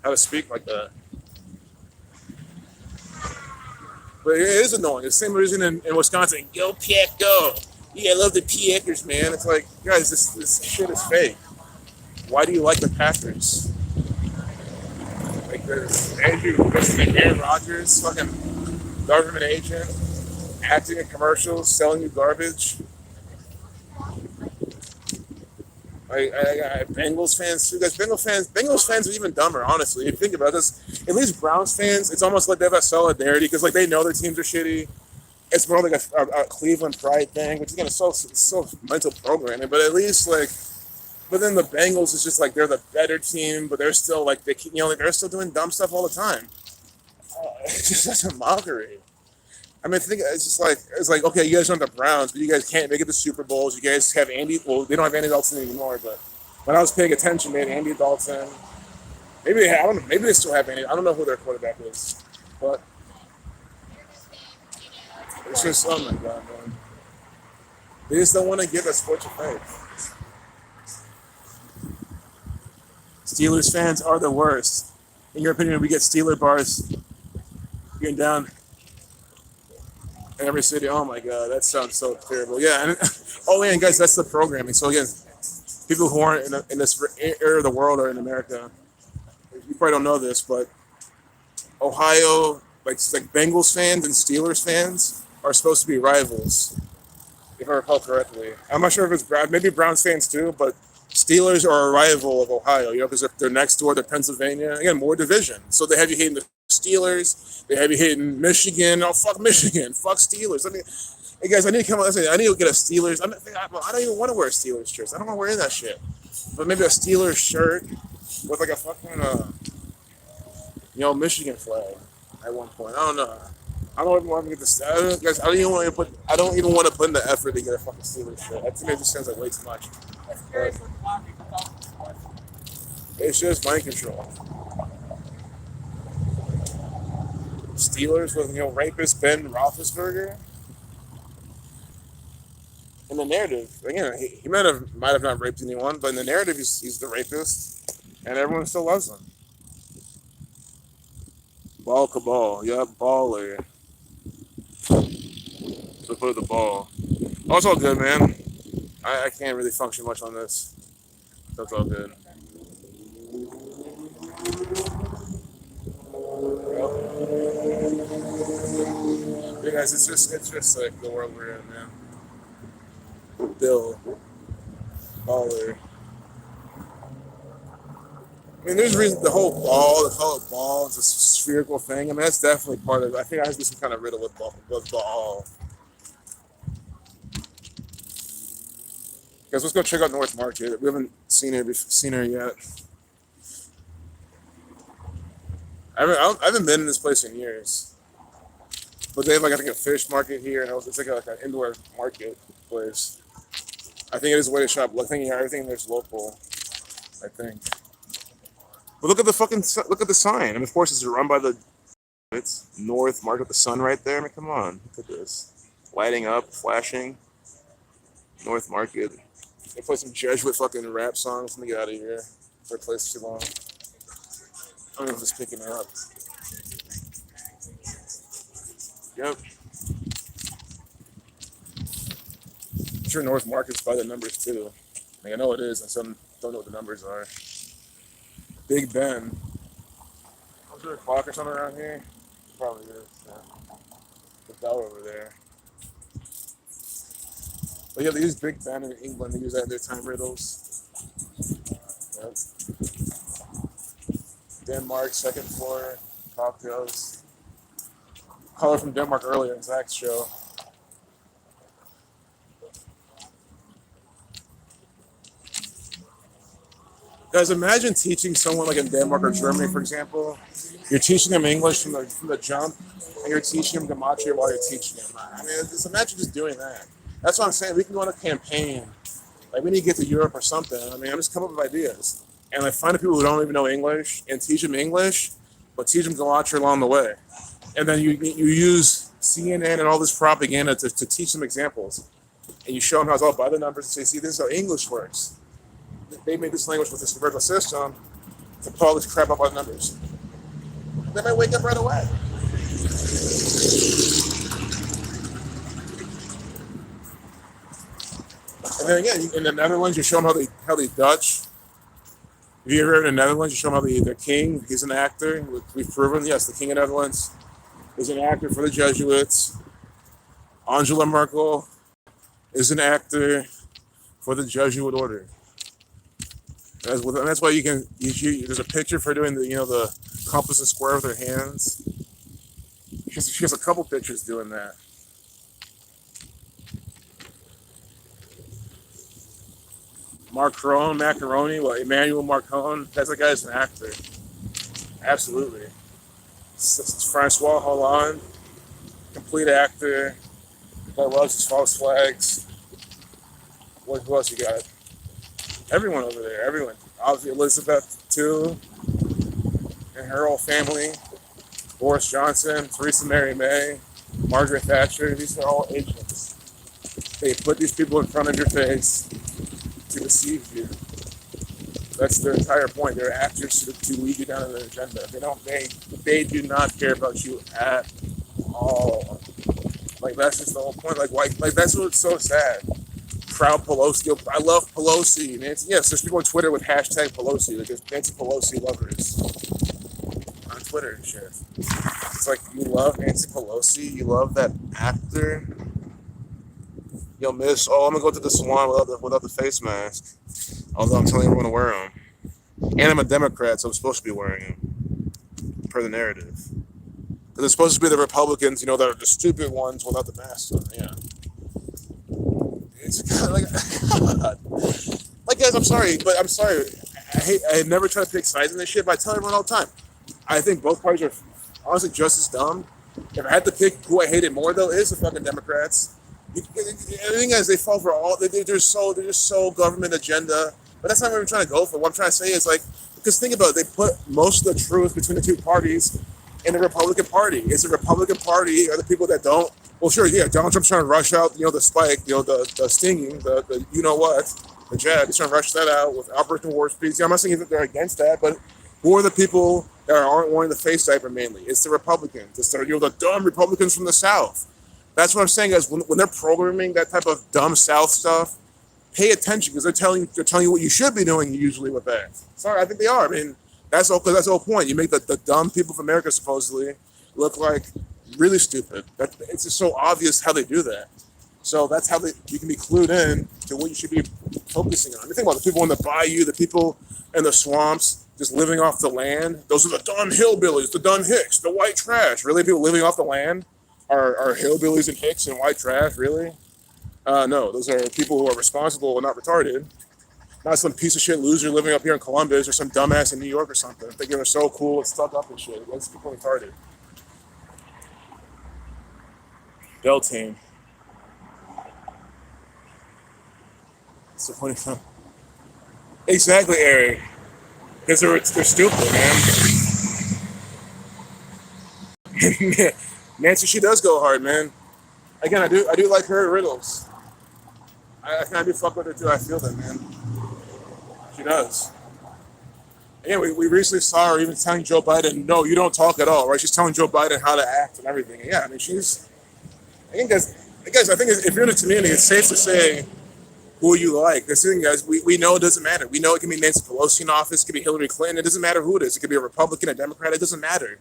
Speaker 1: How to speak like that. But it is annoying. It's the same reason in Wisconsin. Go Pack, go. Yeah, I love the Packers, man. It's like, guys, this shit is fake. Why do you like the Packers? Like there's Aaron Rodgers, fucking government agent, acting in commercials, selling you garbage. I Bengals fans too, guys. Bengals fans are even dumber, honestly. If you think about this, at least Browns fans, it's almost like they have a solidarity because like they know their teams are shitty. It's more like a Cleveland pride thing, which is again so mental programming. But at least but then the Bengals is just like they're the better team, but they're still like they're still doing dumb stuff all the time. It's just such a mockery. I mean, it's like okay, you guys aren't the Browns, but you guys can't make it to Super Bowls. You guys have Andy. Well, they don't have Andy Dalton anymore, but when I was paying attention, they had Andy Dalton. Maybe I don't know. Maybe they still have Andy. I don't know who their quarterback is, but it's just oh my God, man. They just don't want to give us sports of faith. Steelers fans are the worst. In your opinion, we get Steeler bars. Getting down. in every city. Oh my god, that sounds so terrible. Yeah, and oh yeah, and guys, that's the programming. So again, people who aren't in this area of the world or in America, you probably don't know this, but Ohio, like Bengals fans and Steelers fans are supposed to be rivals, if I recall correctly. I'm not sure if it's maybe Browns fans too, but Steelers are a rival of Ohio, because they're next door to Pennsylvania. Again, more division. So they have you hating the Steelers, they have you hating Michigan. Oh, fuck Michigan, fuck Steelers. Hey guys, I need to come. I need to get a Steelers. I don't even want to wear a Steelers shirt. I don't want to wear that shit. But maybe a Steelers shirt with like a fucking Michigan flag at one point. I don't know. I don't even want to get this. Guys, I don't even want to put. I don't even want to put in the effort to get a fucking Steelers shirt. That to me just sounds like way too much. It's just mind control. Steelers with rapist Ben Roethlisberger. In the narrative, again, he might have not raped anyone, but in the narrative, he's the rapist, and everyone still loves him. Ball cabal, yeah, baller. So put the ball. Oh, it's all good, man. I can't really function much on this. That's all good. Yeah, guys, it's just like the world we're in, man. Bill, baller. I mean, there's a reason the whole ball is a spherical thing. I mean, that's definitely part of it. I think I have to do some kind of riddle with ball. Guys, let's go check out North Market. We haven't seen her yet. I haven't been in this place in years. But they have I think a fish market here, and it's like an indoor market place. I think it is a way to shop. I think everything there's local. I think. But look at the sign. I mean, of course, it's run by it's North Market, the sun right there. I mean, come on, look at this, lighting up, flashing. North Market. They play some Jesuit fucking rap songs. Let me get out of here. They play too long. I don't know if it's picking it up. Yep. I'm sure North Market's by the numbers too. I know it is, and some don't know what the numbers are. Big Ben. Was there a clock or something around here? Probably is. Yeah. The bell over there. But yeah, they use Big Ben in England. They use that in their time riddles. Yep. Denmark, second floor, cocktails. Caller from Denmark earlier in Zach's show. Guys, imagine teaching someone like in Denmark or Germany, for example. You're teaching them English from the jump, and you're teaching them gematria while you're teaching them. I mean, just imagine just doing that. That's what I'm saying. We can go on a campaign. Like, we need to get to Europe or something. I mean, I'm just coming up with ideas. And like, find the people who don't even know English and teach them English, but teach them gematria along the way. And then you use CNN and all this propaganda to teach them examples. And you show them how it's all by the numbers and say, see, this is how English works. They made this language with this verbal system to pull all this crap up by the numbers. They might wake up right away. And then again, in the Netherlands, you show them how they Dutch. Have you ever heard in the Netherlands? You show them how the king, he's an actor. We've proven, yes, the king of Netherlands is an actor for the Jesuits. Angela Merkel is an actor for the Jesuit order. That's why you can. There's a picture for doing the compass and square with her hands. She has a couple pictures doing that. Macaroni. Well, Emmanuel Macron. That guy's an actor. Absolutely. Francois Hollande, complete actor. Guy loves his false flags. Who else you got? Everyone over there, everyone. Obviously Elizabeth too, and her whole family. Boris Johnson, Theresa May, Margaret Thatcher. These are all agents. They put these people in front of your face to deceive you. That's their entire point. They're actors to lead you down an agenda. They do not care about you at all. Like that's just the whole point. Like that's what's so sad. Proud Pelosi. Yo, I love Pelosi. Nancy. Yes, there's people on Twitter with hashtag Pelosi. Like there's Nancy Pelosi lovers on Twitter and shit. It's like you love Nancy Pelosi. You love that actor. Yo, miss. Oh, I'm gonna go to the salon without the face mask. Although I'm telling everyone to wear them. And I'm a Democrat, so I'm supposed to be wearing them per the narrative. Because it's supposed to be the Republicans, that are the stupid ones without the mask on. Yeah. It's kind of like guys, I'm sorry, but I'm sorry. I never try to pick sides in this shit, but I tell everyone all the time. I think both parties are honestly just as dumb. If I had to pick who I hated more, though, it is the fucking Democrats. The thing is, they fall for all. They're just so government agenda. But that's not what I'm trying to go for. What I'm trying to say is because think about it, they put most of the truth between the two parties in the Republican Party. It's the Republican Party are the people that don't. Well, sure, yeah. Donald Trump's trying to rush out, the spike, the stinging, the the jab. He's trying to rush that out with Operation Warp Speed. I'm not saying that they're against that, but who are the people that aren't wearing the face diaper mainly? It's the Republicans. It's the dumb Republicans from the South. That's what I'm saying, guys. When they're programming that type of dumb South stuff, pay attention because they're telling you what you should be doing usually with that. Sorry, I think they are. I mean, that's the whole point. You make the dumb people from America supposedly look like really stupid. It's just so obvious how they do that. So that's how you can be clued in to what you should be focusing on. You think about the people in the bayou, the people in the swamps, just living off the land. Those are the dumb hillbillies, the dumb hicks, the white trash. Really, people living off the land are hillbillies and hicks and white trash, really? No, those are people who are responsible and not retarded. Not some piece of shit loser living up here in Columbus or some dumbass in New York or something. Thinking they're so cool and stuck up and shit. Those people are retarded. Beltane. What's the point of them? Exactly, Eric. Because they're stupid, man. Nancy, she does go hard, man. Again, I do like her riddles. I kind of do fuck with her too. I feel that, man. She does. Again, we recently saw her even telling Joe Biden, no, you don't talk at all, right? She's telling Joe Biden how to act and everything. Yeah, I mean, again, guys, I think if you're in the community, it's safe to say who you like. This thing, guys, we know it doesn't matter. We know it can be Nancy Pelosi in office, it could be Hillary Clinton. It doesn't matter who it is. It could be a Republican, a Democrat. It doesn't matter.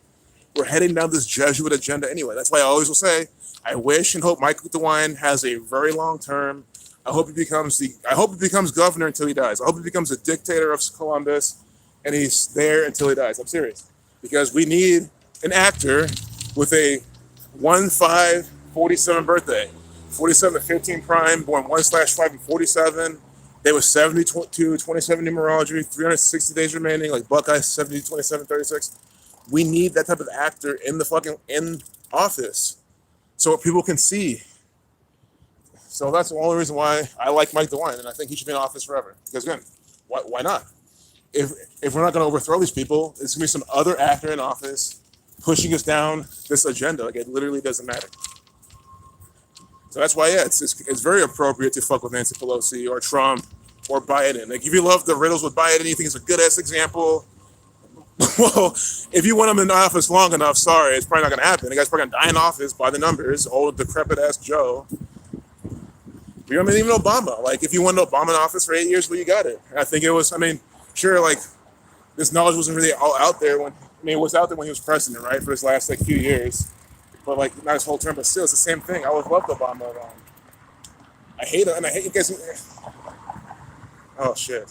Speaker 1: We're heading down this Jesuit agenda anyway. That's why I always will say, I wish and hope Michael DeWine has a very long term. I hope he becomes governor until he dies. I hope he becomes a dictator of Columbus, and he's there until he dies. I'm serious, because we need an actor with a 1/5/47 birthday, 47 to 15 prime, born 1/5 and 47. They were 72, 27 numerology, 360 days remaining, like Buckeye 70, 27, 36. We need that type of actor in office so people can see. So that's the only reason why I like Mike DeWine, and I think he should be in office forever. Because again, why not? If we're not going to overthrow these people, it's going to be some other actor in office pushing us down this agenda. Like, it literally doesn't matter. So that's why, yeah, it's very appropriate to fuck with Nancy Pelosi or Trump or Biden. Like, if you love the riddles with Biden, you think it's a good-ass example, well, if you want him in office long enough, sorry, it's probably not going to happen. The guy's probably going to die in office by the numbers, old decrepit-ass Joe. You know, I mean, even Obama. Like, if you wanted Obama in office for 8 years, well, you got it. And I think it was, sure, like, this knowledge wasn't really all out there it was out there when he was president, right, for his last, few years. But, not his whole term, but still, it's the same thing. I always loved Obama. I hate him, and I hate you guys. Oh, shit.